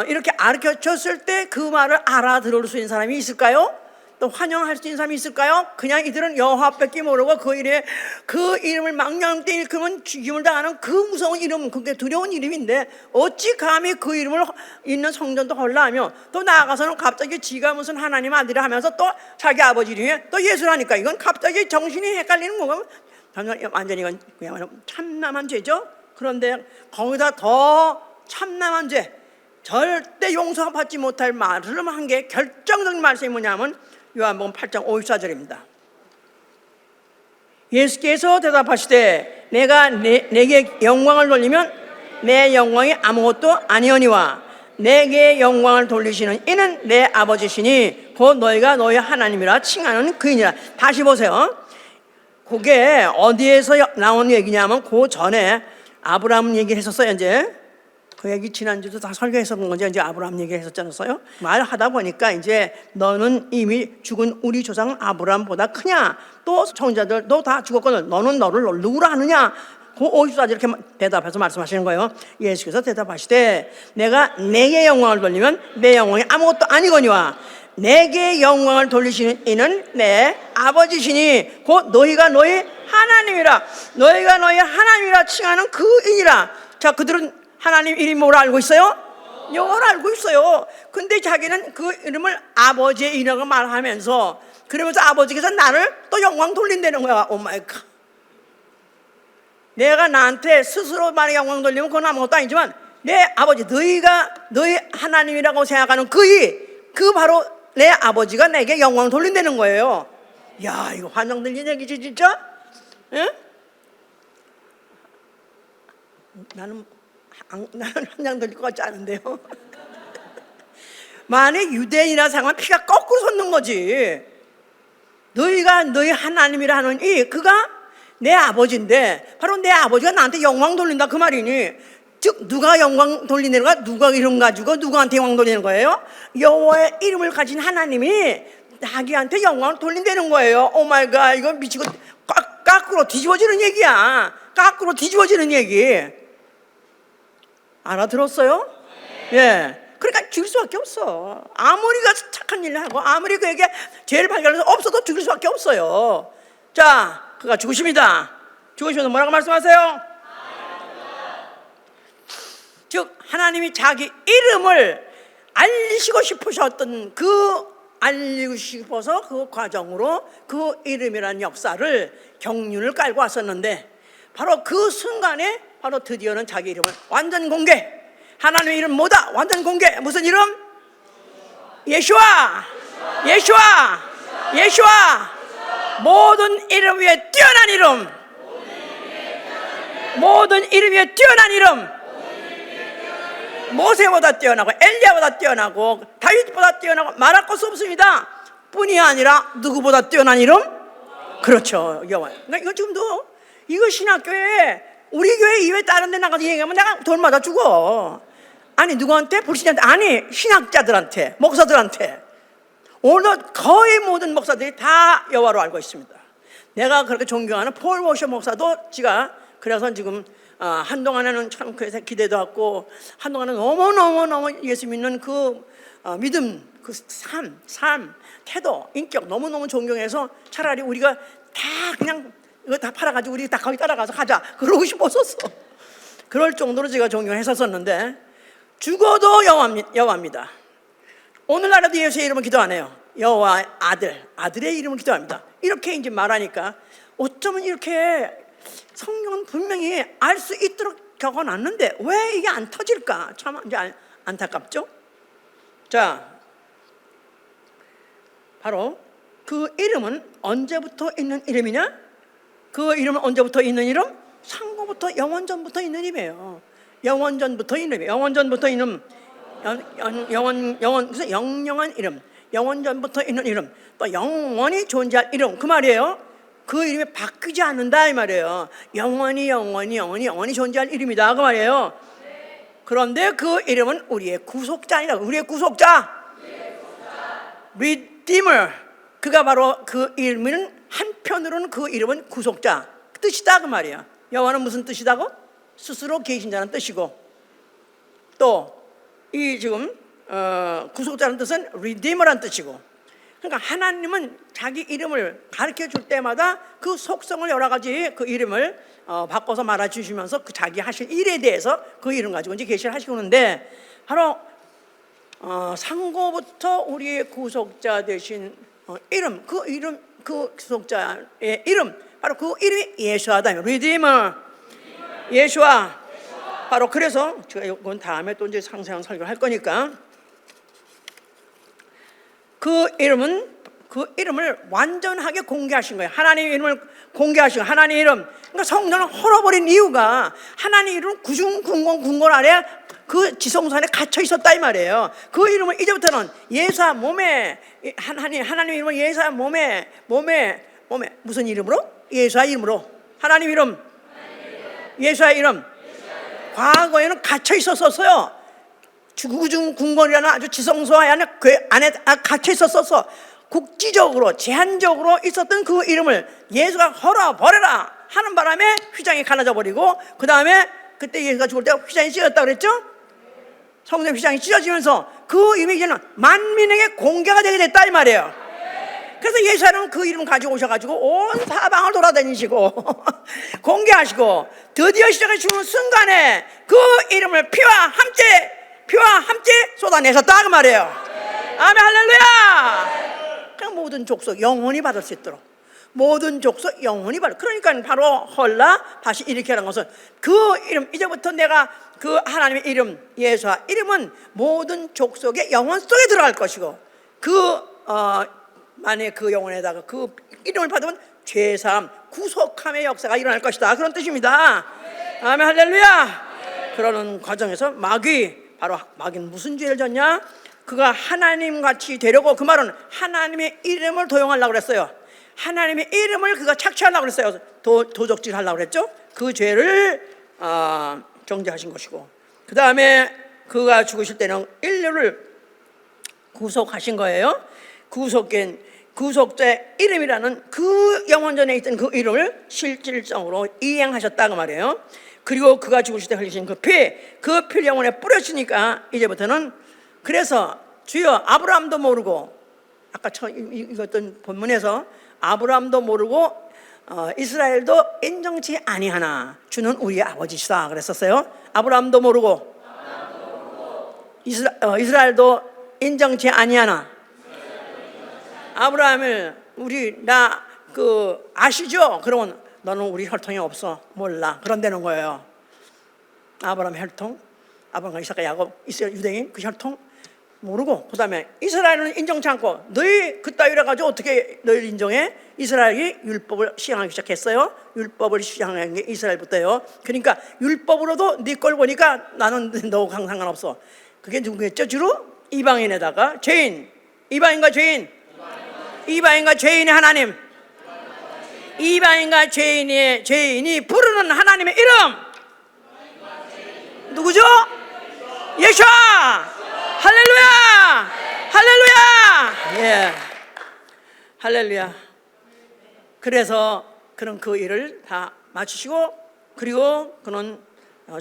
이렇게 가르쳐 줬을 때 그 말을 알아들을 수 있는 사람이 있을까요? 또 환영할 수 있는 사람이 있을까요? 그냥 이들은 여호와밖에 모르고 그 이름을 망령 때 일으키면 죽임을 당하는 그 무서운 이름, 그게 두려운 이름인데 어찌 감히 그 이름을 있는 성전도 헐라하며 또 나아가서는 갑자기 지가 무슨 하나님 아들이라 하면서 또 자기 아버지 이름이 또 예수라니까 이건 갑자기 정신이 헷갈리는 거고 완전히 이건 그야말로 참남한 죄죠. 그런데 거기다 더 참남한 죄, 절대 용서받지 못할 말을 한 게 결정적인 말씀이 뭐냐면 요한복음 8장 54절입니다. 예수께서 대답하시되 내가 내게 영광을 돌리면 내 영광이 아무것도 아니오니와 내게 영광을 돌리시는 이는 내 아버지시니 곧 너희가 너희 하나님이라 칭하는 그이니라. 다시 보세요. 그게 어디에서 나온 얘기냐면 그 전에 아브라함 얘기를 했었어요. 이제 그 얘기 지난주도 다 설교했었던 거죠. 이제 아브라함 얘기했었잖아요. 말하다 보니까 이제 너는 이미 죽은 우리 조상 아브라함보다 크냐? 또 청자들 너 다 죽었거든. 너는 너를 누구라 하느냐? 그 54절 이렇게 대답해서 말씀하시는 거예요. 예수께서 대답하시되 내가 내게 영광을 돌리면 내 영광이 아무것도 아니거니와 내게 영광을 돌리시는 이는 내 아버지시니 곧 너희가 너희 하나님이라. 너희가 너희 하나님이라 칭하는 그 이니라. 자, 그들은 하나님 이름이 뭐라 알고 있어요? 여호와를 알고 있어요. 근데 자기는 그 이름을 아버지의 이름으로 말하면서 그러면서 아버지께서 나를 또 영광 돌린다는 거야. 오 마이 갓. 내가 나한테 스스로 말에 영광 돌리면 그건 아무것도 아니지만 내 아버지, 너희가 너희 하나님이라고 생각하는 그 바로 내 아버지가 내게 영광 돌린다는 거예요. 야, 이거 환상 들린 얘기지 진짜? 응? 나는 환상 들릴 것 같지 않은데요. 만약 유대인이라 생각하면 피가 거꾸로 솟는 거지. 너희가 너희 하나님이라 하는 그가 내 아버지인데 바로 내 아버지가 나한테 영광 돌린다 그 말이니, 즉 누가 영광 돌리는 거야? 누가 이름 가지고 누구한테 영광 돌리는 거예요? 여호와의 이름을 가진 하나님이 자기한테 영광을 돌린다는 거예요. 오 마이 갓, 이거 미치고 거꾸로 뒤집어지는 얘기야. 거꾸로 뒤집어지는 얘기. 알아들었어요? 예. 그러니까 죽일 수밖에 없어. 아무리 가 착한 일을 하고 아무리 그에게 죄를 발견해서 없어도 죽일 수밖에 없어요. 자, 그가 죽으십니다. 죽으시면 뭐라고 말씀하세요? 즉 하나님이 자기 이름을 알리시고 싶으셨던 알리고 싶어서 그 과정으로 그 이름이라는 역사를 경륜을 깔고 왔었는데 바로 그 순간에 바로 드디어는 자기 이름을 완전 공개. 하나님의 이름 뭐다? 완전 공개. 무슨 이름? 예수와. 모든 이름 위에 뛰어난 이름. 모든 이름 위에 뛰어난 이름. 모세보다 뛰어나고 엘리야보다 뛰어나고 다윗보다 뛰어나고 말할 것도 없습니다. 뿐이 아니라 누구보다 뛰어난 이름? 그렇죠, 여호와. 나 이거 지금도 이거 신학교에 우리 교회 이외에 다른 데 나가서 얘기하면 내가 돈 맞아 죽어. 아니 누구한테? 불신자한테? 아니 신학자들한테, 목사들한테. 오늘도 거의 모든 목사들이 다 여호와로 알고 있습니다. 내가 그렇게 존경하는 폴 워셔 목사도 지가 그래서 지금 한동안에는 참 그래서 기대도 하고 한동안은 너무 예수 믿는 그 믿음, 그 삶, 태도, 인격 너무너무 존경해서 차라리 우리가 다 그냥 이거 다 팔아가지고 우리 다 거기 따라가서 가자 그러고 싶었었어. 그럴 정도로 제가 존경했었었는데 죽어도 여호와입니다. 오늘날에도 예수의 이름을 기도 안 해요. 여호와 아들의 이름을 기도합니다. 이렇게 이제 말하니까 어쩌면 이렇게 성경은 분명히 알 수 있도록 적어놨는데 왜 이게 안 터질까? 참 이제 안타깝죠? 자, 바로 그 이름은 언제부터 있는 이름이냐? 그 이름은 언제부터 있는 이름? 상고부터 영원전부터 있는 이름이에요. 영원전부터 있는 이름. 영원전부터 있는 그래서 영영한 이름. 영원전부터 있는 이름. 또 영원히 존재할 이름. 그 말이에요. 그 이름이 바뀌지 않는다 이 말이에요. 영원히 존재할 이름이다 그 말이에요. 그런데 그 이름은 우리의 구속자이다. 우리의 구속자. Redeemer. 그가 바로 그 이름은 한편으로는 그 이름은 구속자 뜻이다 그 말이야. 여호와는 무슨 뜻이다고? 스스로 계신 자는 뜻이고 또 이 지금 구속자라는 뜻은 Redeemer라는 뜻이고, 그러니까 하나님은 자기 이름을 가르쳐 줄 때마다 그 속성을 여러 가지 그 이름을 바꿔서 말해 주시면서 그 자기 하실 일에 대해서 그 이름 가지고 이제 계시를 하시는데 바로 상고부터 우리의 구속자 되신 이름, 그 구속자의 이름, 바로 그 이름이 예수아다. 리디머, 예수아. 바로 그래서 제가 이건 다음에 또 이제 상세한 설교를 할 거니까 그 이름을 완전하게 공개하신 거예요. 하나님의 이름을 공개하신 거예요. 하나님의 이름. 그러니까 성전을 헐어버린 이유가 하나님의 이름은 궁궐 아래 그 지성소 안에 갇혀 있었다 이 말이에요. 그 이름을 이제부터는 예수와 몸에 하나님의 이름을 예수와 몸에 무슨 이름으로? 예수와 이름으로. 하나님 이름, 예수와 이름. 과거에는 갇혀 있었어요. 구중 궁궐이라는 아주 지성소와 안에 갇혀 있었어서 국지적으로 제한적으로 있었던 그 이름을 예수가 헐어 버려라 하는 바람에 휘장이 갈라져 버리고, 그 다음에 그때 예수가 죽을 때 휘장이 찢어졌다고 그랬죠. 성전 휘장이 찢어지면서 그 이름이 이제는 만민에게 공개가 되게 됐다 이 말이에요. 그래서 예수님은 그 이름 가지고 오셔가지고 온 사방을 돌아다니시고 공개하시고, 드디어 시작해 주는 순간에 그 이름을 피와 함께 쏟아내셨다 그 말이에요. 아멘, 할렐루야. 그냥 모든 족속 영원히 받을 수 있도록, 모든 족속 영원히 받을. 그러니까 바로 헐라 다시 이렇게 하는 것은 그 이름, 이제부터 내가 그 하나님의 이름 예수와 이름은 모든 족속의 영혼 속에 들어갈 것이고, 만약에 그 영혼에다가 그 이름을 받으면 죄사함 구속함의 역사가 일어날 것이다, 그런 뜻입니다. 아멘, 할렐루야. 그러는 과정에서 바로 마귀는 무슨 죄를 졌냐? 그가 하나님같이 되려고, 그 말은 하나님의 이름을 도용하려고 그랬어요. 하나님의 이름을 그가 착취하려고 그랬어요. 도적질 하려고 그랬죠. 그 죄를 정죄하신 것이고, 그 다음에 그가 죽으실 때는 인류를 구속하신 거예요. 구속자의 이름이라는 그 영원전에 있던 그 이름을 실질적으로 이행하셨다 그 말이에요. 그리고 그가 죽으실 때 흘리신 그 피를 영혼에 뿌려주니까 이제부터는, 그래서 주여 아브라함도 모르고, 아까 읽었던 본문에서 아브라함도 모르고 이스라엘도 인정치 아니하나 주는 우리의 아버지시다 그랬었어요. 아브라함도 모르고 이스라엘도 인정치 아니하나, 아브라함을 아시죠? 그러면 너는 우리 혈통이 없어, 몰라, 그런다는 거예요. 아브라함 혈통, 아브라함과 이삭과 야곱, 이스라엘 유대인 그 혈통 모르고, 그 다음에 이스라엘은 인정치 않고, 너희 그따위라 가지고 어떻게 너희를 인정해? 이스라엘이 율법을 시행하기 시작했어요. 율법을 시행한 게 이스라엘부터예요. 그러니까 율법으로도 네 걸 보니까 나는 너하고 상관없어. 그게 누구겠죠? 주로 이방인에다가 죄인, 이방인과 죄인의 하나님, 이방인과 죄인이 부르는 하나님의 이름 누구죠? 예수와. 할렐루야, 할렐루야, 예, 할렐루야. 그래서 그는 그 일을 다 마치시고, 그리고 그는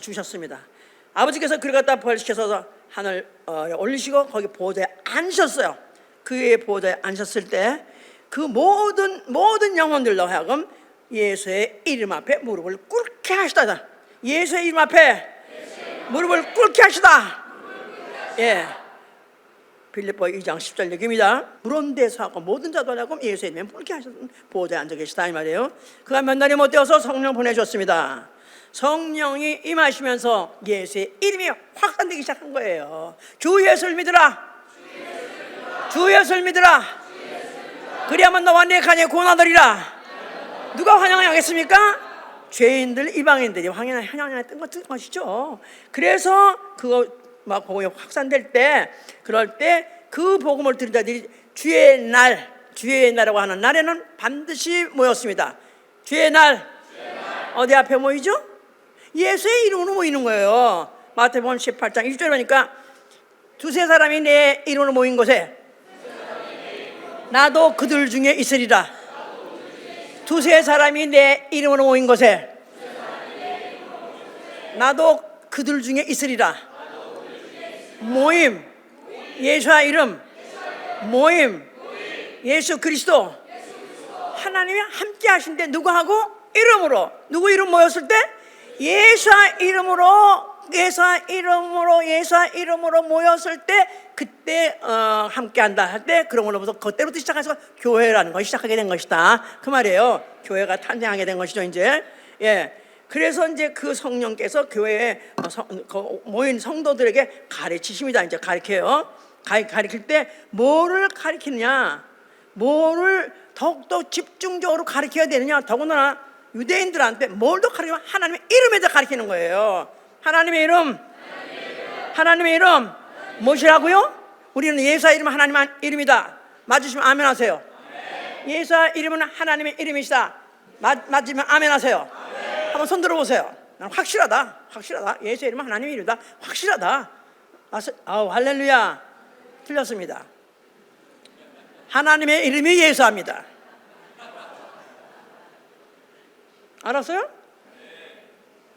죽으셨습니다. 아버지께서 그를 갖다 부활시켜서 하늘 올리시고 거기 보좌에 앉으셨어요. 그의 보좌에 앉으셨을 때 그 모든 영혼들로 하여금 예수의 이름 앞에 무릎을 꿇게 하시다. 예수의 이름 앞에 무릎을 꿇게 하시다. 예, 빌립보 2장 10절 얘기입니다. 그런 데서 하고 모든 자도 하고 예수의 이름에 꿇게 하셨던 보좌에 앉아 계시다 이 말이에요. 그가 몇 날이 못 되어서 성령 보내줬습니다. 성령이 임하시면서 예수의 이름이 확산되기 시작한 거예요. 주 예수를 믿으라. 주 예수를 믿으라. 그리하면 너와 네 가정에 구원 얻으리라. 누가 환영하겠습니까? 죄인들, 이방인들이 환영했던 것이죠. 그래서 그거 막 복음이 확산될 때, 그럴 때 그 복음을 들은 자들이 주의 날이라고 하는 날에는 반드시 모였습니다. 주의 날 어디 앞에 모이죠? 예수의 이름으로 모이는 거예요. 마태복음 18장 1절에 보니까 두세 사람이 내 이름으로 모인 곳에 나도 그들 중에 있으리라. 두세 사람이 내 이름으로 모인 곳에 나도 그들 중에 있으리라. 모임, 예수와 이름, 모임, 예수 그리스도. 하나님이 함께 하신데 누구하고? 이름으로. 누구 이름 모였을 때? 예수와 이름으로 모였을 때, 그때 함께한다 할 때, 그러므로부터 그때부터 시작해서 교회라는 것이 시작하게 된 것이다 그 말이에요. 교회가 탄생하게 된 것이죠 이제. 예. 그래서 이제 그 성령께서 교회에 모인 성도들에게 가르치십니다. 이제 가르쳐요. 가르칠 때 뭐를 가르치느냐, 뭐를 더욱더 집중적으로 가르쳐야 되느냐. 더군다나 유대인들한테 뭘 더 가르치면 하나님의 이름에 더 가르치는 거예요. 하나님의 이름, 하나님의 이름 무엇이라고요? 우리는 예수의 이름은 하나님의 이름이다. 맞으시면 아멘 하세요. 예수의 이름은 하나님의 이름이시다. 맞으면 아멘 하세요. 한번 손 들어보세요. 난 확실하다. 예수의 이름은 하나님의 이름이다. 확실하다. 아우 할렐루야. 틀렸습니다. 하나님의 이름이 예수합니다. 알았어요?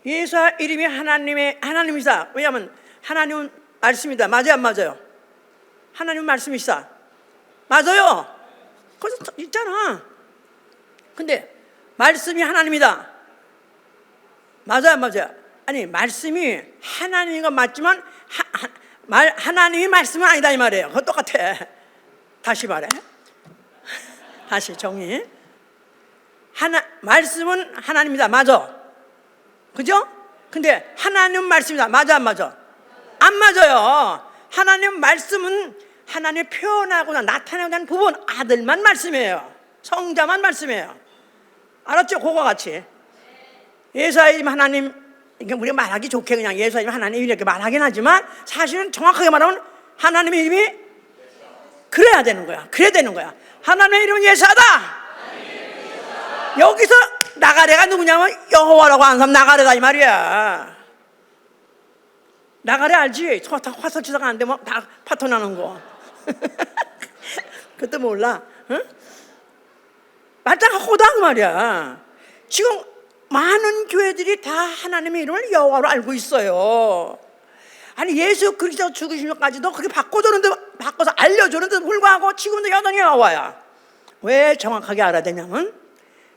예수 이름이 하나님이다. 왜냐하면 하나님은 말씀이다. 맞아요, 안 맞아요? 하나님은 말씀이시다. 맞아요. 거기서 있잖아. 근데 말씀이 하나님이다. 맞아요, 안 맞아요? 아니, 말씀이 하나님인 건 맞지만 하나님이 말씀은 아니다 이 말이에요. 그거 똑같아. 다시 말해. 다시 정리. 말씀은 하나님이다. 맞아. 그죠? 근데 하나님은 말씀이다. 맞아, 안 맞아? 안 맞아요. 하나님 말씀은 하나님의 표현하거나 나타내고자 하는 부분, 아들만 말씀이에요. 성자만 말씀이에요. 알았죠? 그거와 같이 예수님 하나님, 그러니까 우리가 말하기 좋게 그냥 예수님 하나님 이렇게 말하긴 하지만 사실은 정확하게 말하면 하나님의 이름이 그래야 되는 거야. 그래야 되는 거야. 하나님의 이름은 예수하다. 여기서 나가래가 누구냐면 여호와라고 하는 사람 나가래다 이 말이야. 나가래 알지? 화살치다가 안 되면 다 파토 나는 거. 그것도 몰라. 응? 말짱하고다 그 말이야. 지금 많은 교회들이 다 하나님의 이름을 여호와로 알고 있어요. 아니 예수 그리스도 죽으시면까지도 그렇게 바꿔서 알려주는데도 불구하고 지금도 여전히 여호와야. 왜 정확하게 알아야 되냐면,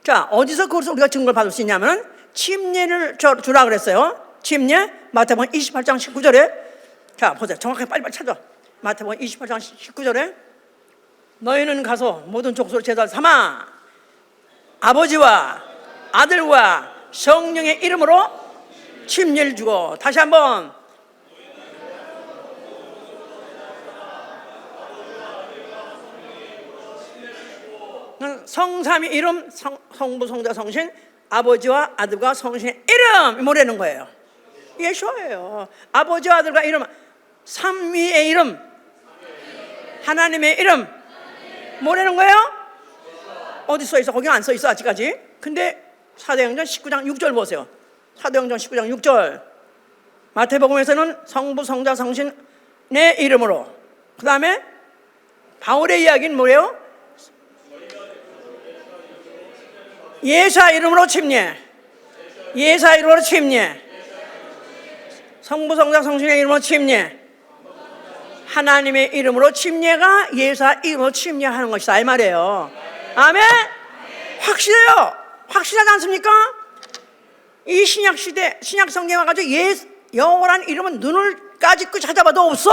자, 어디서 그것을 우리가 증거를 받을 수 있냐면 침례를 주라 그랬어요. 침례 마태복음 28장 19절에 자 보세요. 정확하게 빨리빨리 찾아. 마태복음 28장 19절에 너희는 가서 모든 족속을 제자로 삼아 아버지와 아들과 성령의 이름으로 침례를 주고, 다시 한번 성삼위 이름, 성부 성자 성신, 아버지와 아들과 성신의 이름 뭐라는 거예요? 예수예요. 아버지와 아들과 이름, 삼위의 이름, 하나님의 이름 뭐라는 거예요? 어디 써 있어? 거기 안 써 있어 아직까지. 근데 사도행전 19장 6절 보세요. 사도행전 19장 6절. 마태복음에서는 성부 성자 성신의 이름으로, 그 다음에 바울의 이야기는 뭐예요? 예수의 이름으로 침례, 예수의 이름으로 침례, 성부 성자 성신의 이름으로 침례, 하나님의 이름으로 침례가 예수의 이름으로 침례하는 것이다 이 말이에요. 아멘. 확실해요. 확실하지 않습니까? 이 신약 시대, 신약 성경에 와가지고 여호와라는 이름은 눈을 까짓고 찾아봐도 없어.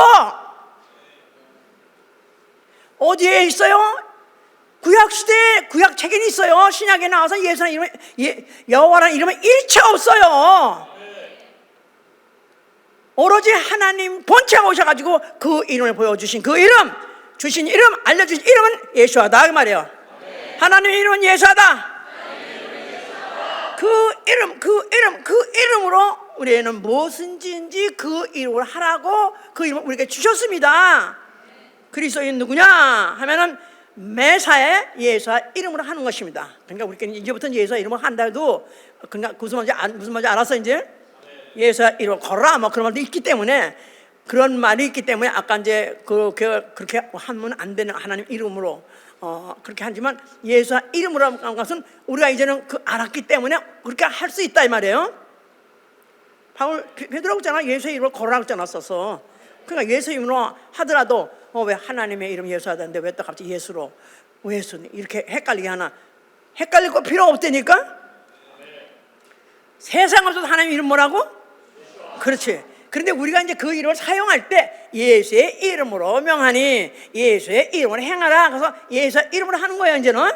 어디에 있어요? 구약 시대에 구약 책에는 있어요. 신약에 나와서 예수라는 이름, 여호와라는 이름은 일체 없어요. 오로지 하나님 본체가 오셔가지고 그 이름을 보여주신 그 이름, 주신 이름, 알려주신 이름은 예수하다 그 말이에요. 하나님의 이름은 예수하다. 그 이름으로 우리는 무엇인지 그 이름을 하라고 그 이름을 우리에게 주셨습니다. 그리스도인 누구냐 하면은 매사에 예수의 이름으로 하는 것입니다. 그러니까 우리끼리 이제부터는 예수의 이름을 한다 해도 그러니까 무슨 말인지 알았어 이제? 예수의 이름을 걸어라 뭐 그런 말도 있기 때문에, 그런 말이 있기 때문에 아까 이제 그렇게 하면 안 되는 하나님 이름으로 그렇게 하지만 예수의 이름으로 하는 것은 우리가 이제는 알았기 때문에 그렇게 할 수 있다 이 말이에요. 베드로가 했잖아. 예수의 이름으로 걸어라고 했잖아 써서. 그러니까 예수의 이름으로 하더라도 왜 하나님의 이름 예수하다는데 왜 또 갑자기 예수로, 왜 예수 이렇게 헷갈리게 하나? 헷갈릴 거 필요 없다니까. 세상 없어도 하나님 이름 뭐라고? 그렇지. 그런데 우리가 이제 그 이름을 사용할 때 예수의 이름으로 명하니 예수의 이름으로 행하라. 그래서 예수의 이름으로 하는 거예요 이제는.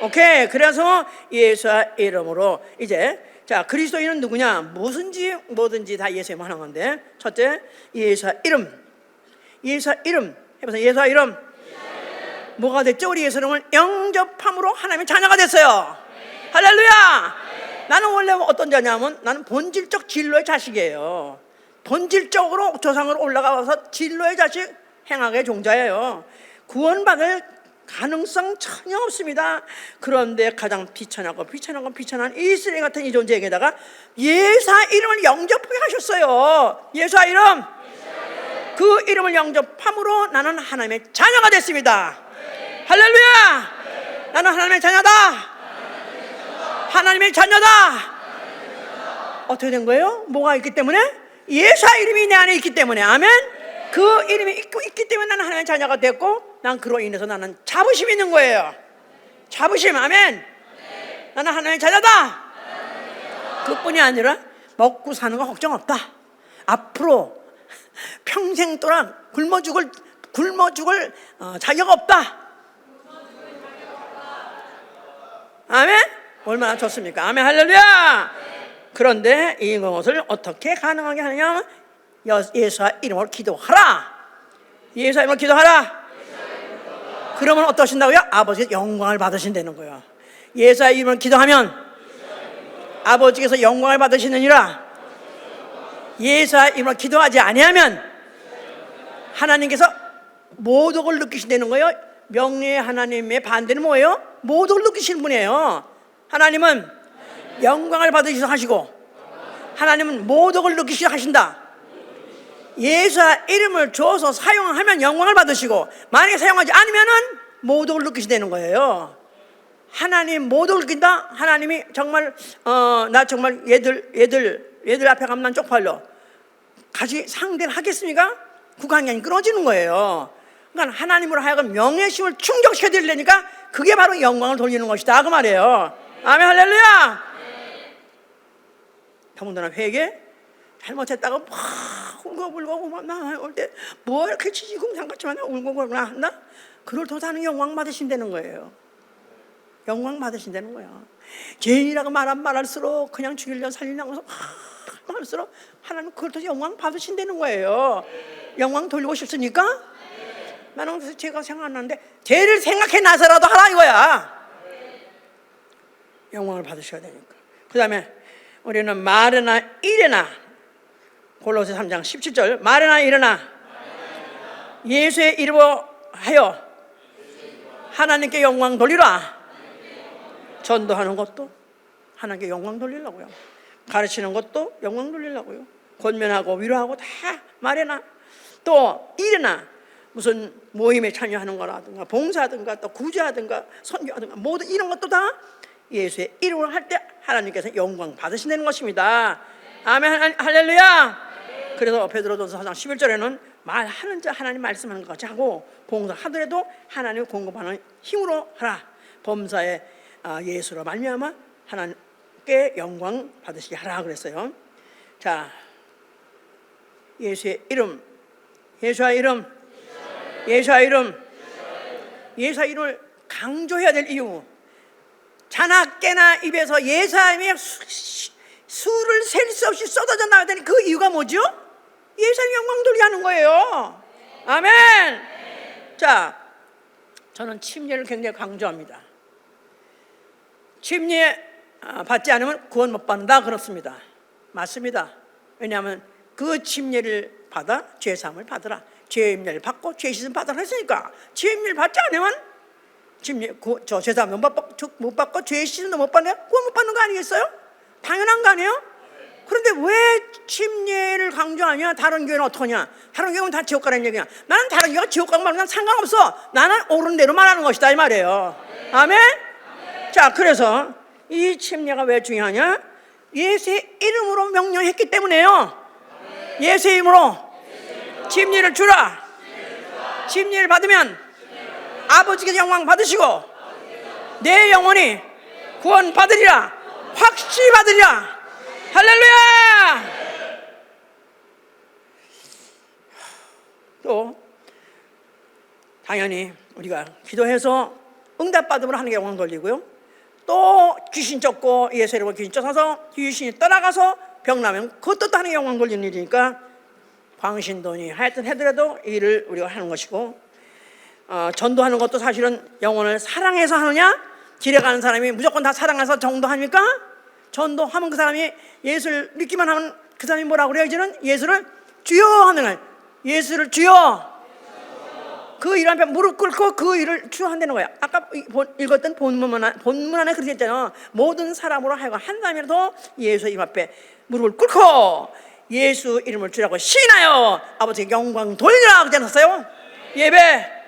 오케이. 그래서 예수의 이름으로 이제, 자, 그리스도인은 누구냐? 뭐든지 다 예수의 이름으로 하는 건데, 첫째 예수의 이름. 예수의 이름 해보세요. 예수의 이름. 뭐가 됐죠? 우리 예수 이름을 영접함으로 하나님의 자녀가 됐어요. 할렐루야. 나는 원래 어떤 자냐면 나는 본질적 진로의 자식이에요. 본질적으로 조상으로 올라가서 진로의 자식 행악의 종자예요. 구원받을 가능성 전혀 없습니다. 그런데 가장 비천하고 이스라엘 같은 이 존재에게다가 예수와 이름을 영접하게 하셨어요. 예수와 이름, 그 이름을 영접함으로 나는 하나님의 자녀가 됐습니다. 할렐루야! 나는 하나님의 자녀다. 하나님의 자녀다. 어떻게 된 거예요? 뭐가 있기 때문에? 예수와 이름이 내 안에 있기 때문에. 아멘. 그 이름이 있기 때문에 나는 하나님의 자녀가 됐고, 난 그로 인해서 나는 자부심이 있는 거예요. 자부심. 아멘. 나는 하나님의 자녀다. 그뿐이 아니라 먹고 사는 거 걱정 없다. 앞으로 평생 동안 굶어 죽을 자격 없다. 아멘. 얼마나 좋습니까? 아멘. 할렐루야. 그런데 이것을 어떻게 가능하게 하느냐? 예수와 이름으로 기도하라. 예수와 이름으로 기도하라. 그러면 어떠신다고요? 아버지의 영광을 받으신다는 거예요. 예수와 이름으로 기도하면 아버지께서 영광을 받으시느니라. 예수와 이름으로 기도하지 아니하면 하나님께서 모독을 느끼신다는 거예요. 명예의 하나님의 반대는 뭐예요? 모독을 느끼시는 분이에요. 하나님은 영광을 받으시서 하시고, 하나님은 모독을 느끼시려 하신다. 예수와 이름을 줘서 사용하면 영광을 받으시고, 만약에 사용하지 않으면은 모독을 느끼시다는 거예요. 하나님 모독을 느낀다? 하나님이 정말 나 정말 얘들 앞에 가면 난 쪽팔려. 같이 상대를 하겠습니까? 구강이 끊어지는 거예요. 그러니까 하나님으로 하여금 명예심을 충족시켜 드리려니까 그게 바로 영광을 돌리는 것이다 그 말이에요. 아멘. 할렐루야. 더군다나 회개 잘못했다가 막 울고불고 나올 때 뭐 이렇게 지지공상 같지만 울고불고 한다? 그걸 더 다는 영광 받으신다는 거예요. 영광 받으신다는 거예요. 죄인이라고 말할수록 그냥 죽이려 살리려고 말할수록 하나님 그걸 더 영광 받으신다는 거예요. 영광 돌리고 싶습니까? 나는 그래서 제가 생각났는데 죄를 생각해 나서라도 하라 이거야. 영광을 받으셔야 되니까. 그 다음에 우리는 말이나 일이나, 골로새 3장 17절, 말이나 일이나 예수의 이름으로 하여 하나님께 영광 돌리라. 전도하는 것도 하나님께 영광 돌리려고요. 가르치는 것도 영광 돌리려고요. 권면하고 위로하고 다 말이나 또 일이나, 무슨 모임에 참여하는 거라든가 봉사하든가 또 구제하든가 선교하든가 모든 이런 것도 다 예수의 이름으로 할 때 하나님께서 영광 받으신다는 것입니다. 아멘. 할렐루야. 그래서 베드로전서 4장 11절에는 말하는 자 하나님 말씀하는 것 같이 하고, 봉사하더라도 하나님 공급하는 힘으로 하라. 범사에 예수로 말미암아 하나님께 영광 받으시게 하라 그랬어요. 자, 예수의 이름, 예수와 이름, 예수와 이름, 예수와 이름을 강조해야 될 이유, 자나 깨나 입에서 예수님의 수를 셀 수 없이 쏟아져 나와야 되는 그 이유가 뭐죠? 예수님 영광 돌리게 하는 거예요. 아멘. 자, 저는 침례를 굉장히 강조합니다. 침례 받지 않으면 구원 못 받는다 그렇습니다. 맞습니다. 왜냐하면 그 침례를 받아 죄사함을 받으라, 죄임례를 받고 죄씻음 받으라 했으니까. 죄임례를 받지 않으면 죄사함도 못 받고 죄씻음도 못 받냐? 구원 못 받는 거 아니겠어요? 당연한 거 아니에요? 그런데 왜 침례를 강조하냐? 다른 교회는 어떠냐? 다른 교회는 다 지옥 가라는 얘기야. 나는 다른 교회가 지옥 가는 말은 상관없어. 나는 옳은 대로 말하는 것이다 이 말이에요. 아멘? 자, 그래서 이 침례가 왜 중요하냐? 예수의 이름으로 명령했기 때문에요. 예수의 이름으로 침례를 주라. 침례를 받으면 아버지께서 영광 받으시고 내 영혼이 구원 받으리라. 확실히 받으리라. 할렐루야. 또 당연히 우리가 기도해서 응답받음으로 하는 게 영광 돌리고요. 또 귀신 쫓고 예수 이름으로 귀신 쫓아서 귀신이 떠나가서 병나면 그것도 또 하는 게 영광 돌리는 일이니까 광신돈이 하여튼 해더라도 이 일을 우리가 하는 것이고, 전도하는 것도 사실은 영혼을 사랑해서 하느냐? 길에 가는 사람이 무조건 다 사랑해서 전도합니까? 전도하면 그 사람이 예수를 믿기만 하면 그 사람이 뭐라고 그래요? 이제는 예수를 주여 하는 거예요. 예수를 주여. 그 일 앞에 무릎 꿇고 그 일을 추한다는 거야. 아까 읽었던 본문 안에 그렇게 했잖아요. 모든 사람으로 하여금 한 사람이라도 예수 이름 앞에 무릎을 꿇고 예수 이름을 주라고 시인하여 아버지께 영광 돌리라 그러지 않았어요? 예배.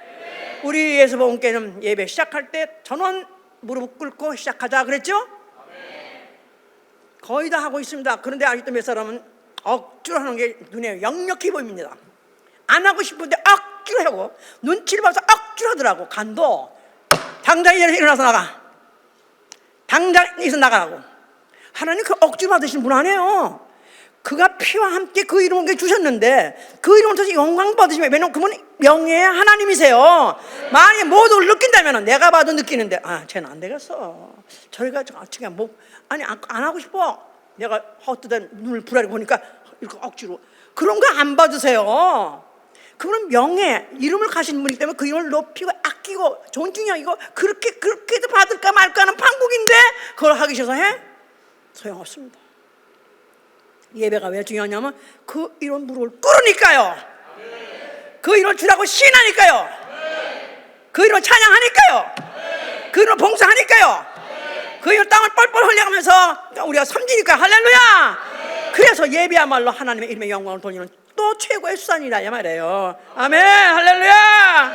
우리 예수복음교회는 예배 시작할 때 전원 무릎 꿇고 시작하자 그랬죠? 거의 다 하고 있습니다. 그런데 아직도 몇 사람은 억지로 하는 게 눈에 역력히 보입니다. 안 하고 싶은데 억지로 하고 눈치를 봐서 억지로 하더라고. 간도 당장 일어나서 나가. 당장 여기서 나가라고. 하나님 그 억지로 받으신 분 아니에요. 그가 피와 함께 그 이름을 주셨는데 그 이름을 통해서 영광 받으시면, 왜냐면 그분은 명예의 하나님이세요. 만약에 모두를 느낀다면 내가 봐도 느끼는데 쟤는 안 되겠어. 저희가 아니 안 하고 싶어. 내가 헛되던 눈을 부라리고 보니까 이렇게 억지로 그런 거 안 받으세요. 그분은 명예, 이름을 가신 분이기 때문에 그 이름을 높이고 아끼고 존중이 아니고 그렇게도 받을까 말까 하는 판국인데 그걸 하기 싫어서 해? 소용없습니다. 예배가 왜 중요하냐면 그 이름 무릎을 꿇으니까요. 그 이름을 주라고 시인하니까요. 그 이름을 찬양하니까요. 그 이름을 봉사하니까요. 그 이름 땅을 뻘뻘 흘려가면서 우리가 섬기니까. 할렐루야. 그래서 예배야말로 하나님의 이름의 영광을 돌리는 또 최고의 수단이라 이 말이에요. 아멘. 할렐루야.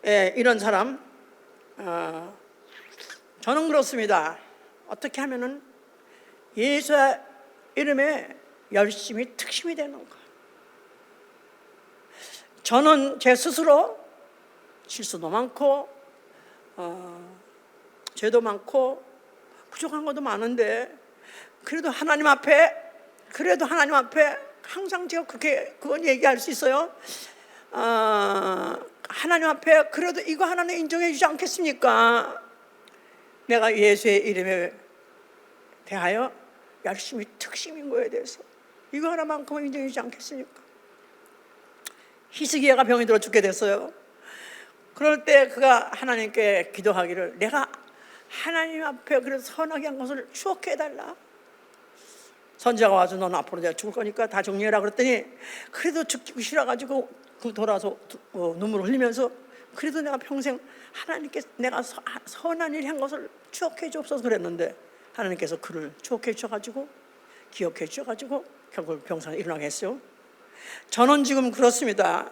예, 이런 사람 저는 그렇습니다. 어떻게 하면은 예수의 이름에 열심히 특심이 되는가. 저는 제 스스로 실수도 많고 죄도 많고 부족한 것도 많은데 그래도 하나님 앞에 항상 제가 그건 얘기할 수 있어요. 하나님 앞에 그래도 이거 하나는 인정해 주지 않겠습니까? 내가 예수의 이름에 대하여 열심히 특심인 거에 대해서 이거 하나만큼은 인정해 주지 않겠습니까? 히스기야가 병이 들어 죽게 됐어요. 그럴 때 그가 하나님께 기도하기를, 내가 하나님 앞에 그래서 선하게 한 것을 추억해 달라. 선지자가 와서 너는 앞으로 내가 죽을 거니까 다 정리해라 그랬더니 그래도 죽기 싫어가지고 돌아서 눈물을 흘리면서 그래도 내가 평생 하나님께 내가 선한 일 한 것을 추억해 주옵소서 그랬는데 하나님께서 그를 추억해 주셔가지고 기억해 주셔가지고 결국 병상에 일어나게 했어요. 저는 지금 그렇습니다.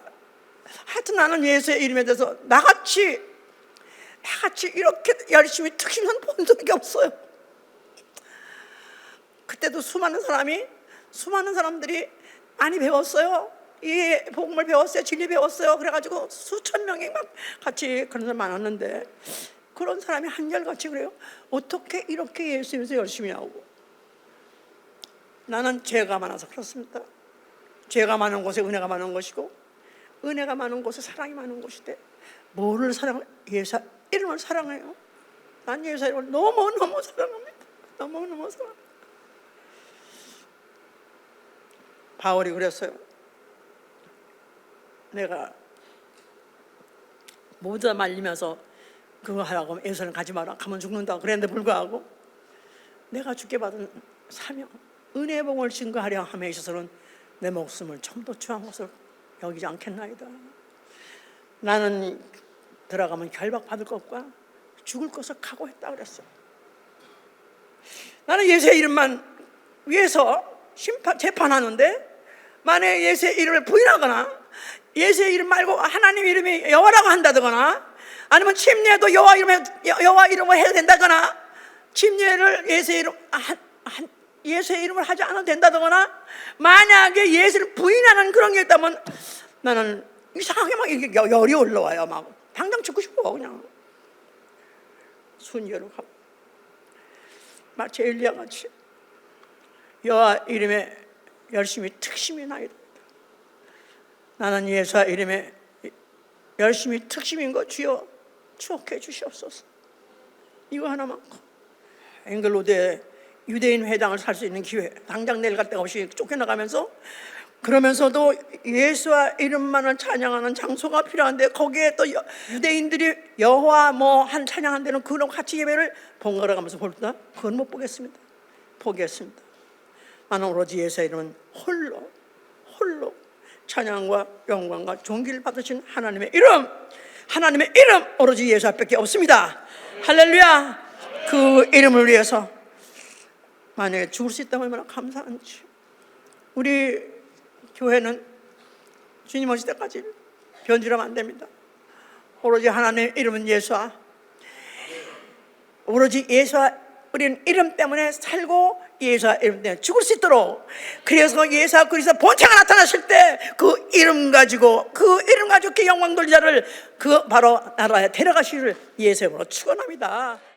하여튼 나는 예수의 이름에 대해서 나같이 이렇게 열심히 특심은 본 적이 없어요. 그때도 수많은 사람들이 많이 배웠어요. 이 복음을 배웠어요. 진리 배웠어요. 그래가지고 수천 명이 막 같이 그런 사람 많았는데 그런 사람이 한결같이 그래요. 어떻게 이렇게 예수님에서 열심히 하고. 나는 죄가 많아서 그렇습니다. 죄가 많은 곳에 은혜가 많은 것이고 은혜가 많은 곳에 사랑이 많은 곳인데 뭐를 사랑해? 예수 이름을 사랑해요. 난 예수 이름을 너무너무 사랑합니다. 너무너무 사랑합니다. 바울이 그랬어요. 내가 모두 다 말리면서 그거 하라고 하면 예수는 가지 마라. 가면 죽는다고 그랬는데 불구하고 내가 주께 받은 사명, 은혜의 복음을 증거하려 함에 있어서는 내 목숨을 좀더 추한 것을 여기지 않겠나이다. 나는 들어가면 결박받을 것과 죽을 것을 각오했다 그랬어요. 나는 예수의 이름만 위해서 재판하는데 만약에 예수의 이름을 부인하거나 예수의 이름 말고 하나님 이름이 여호와라고 한다거나 아니면 침례도 여호와 이름을 해도 된다거나 침례를 예수의 이름을 하지 않아도 된다거나 만약에 예수를 부인하는 그런 게 있다면 나는 이상하게 막 이렇게 열이 올라와요. 막 당장 죽고 싶어. 그냥 순결로 가고 마치 엘리야 같이 여호와 이름에 열심히 특심이 나이다. 나는 예수와 이름에 열심히 특심인 거 주여 추억해 주시옵소서. 이거 하나만큼 앵글로드에 유대인 회당을 살 수 있는 기회, 당장 내일 갈 데가 없이 쫓겨나가면서 그러면서도 예수와 이름만을 찬양하는 장소가 필요한데 거기에 또 유대인들이 여호와 한 찬양한 데는 그런 같이 예배를 번갈아 가면서 볼다 그건 못 보겠습니다. 포기했습니다. 나는 오로지 예수의 이름은 홀로 찬양과 영광과 존귀를 받으신 하나님의 이름, 하나님의 이름 오로지 예수 앞밖에 없습니다. 할렐루야. 그 이름을 위해서 만약에 죽을 수 있다면 얼마나 감사한지. 우리 교회는 주님 오실 때까지 변질하면 안 됩니다. 오로지 하나님의 이름은 예수와, 오로지 예수와, 우리는 이름 때문에 살고 예수와 이름 때문에 죽을 수 있도록, 그래서 예수와 그리스도 본체가 나타나실 때 그 이름 가지고 그 영광 돌리자를 그 바로 나라에 데려가시기를 예수 이름으로 축원합니다.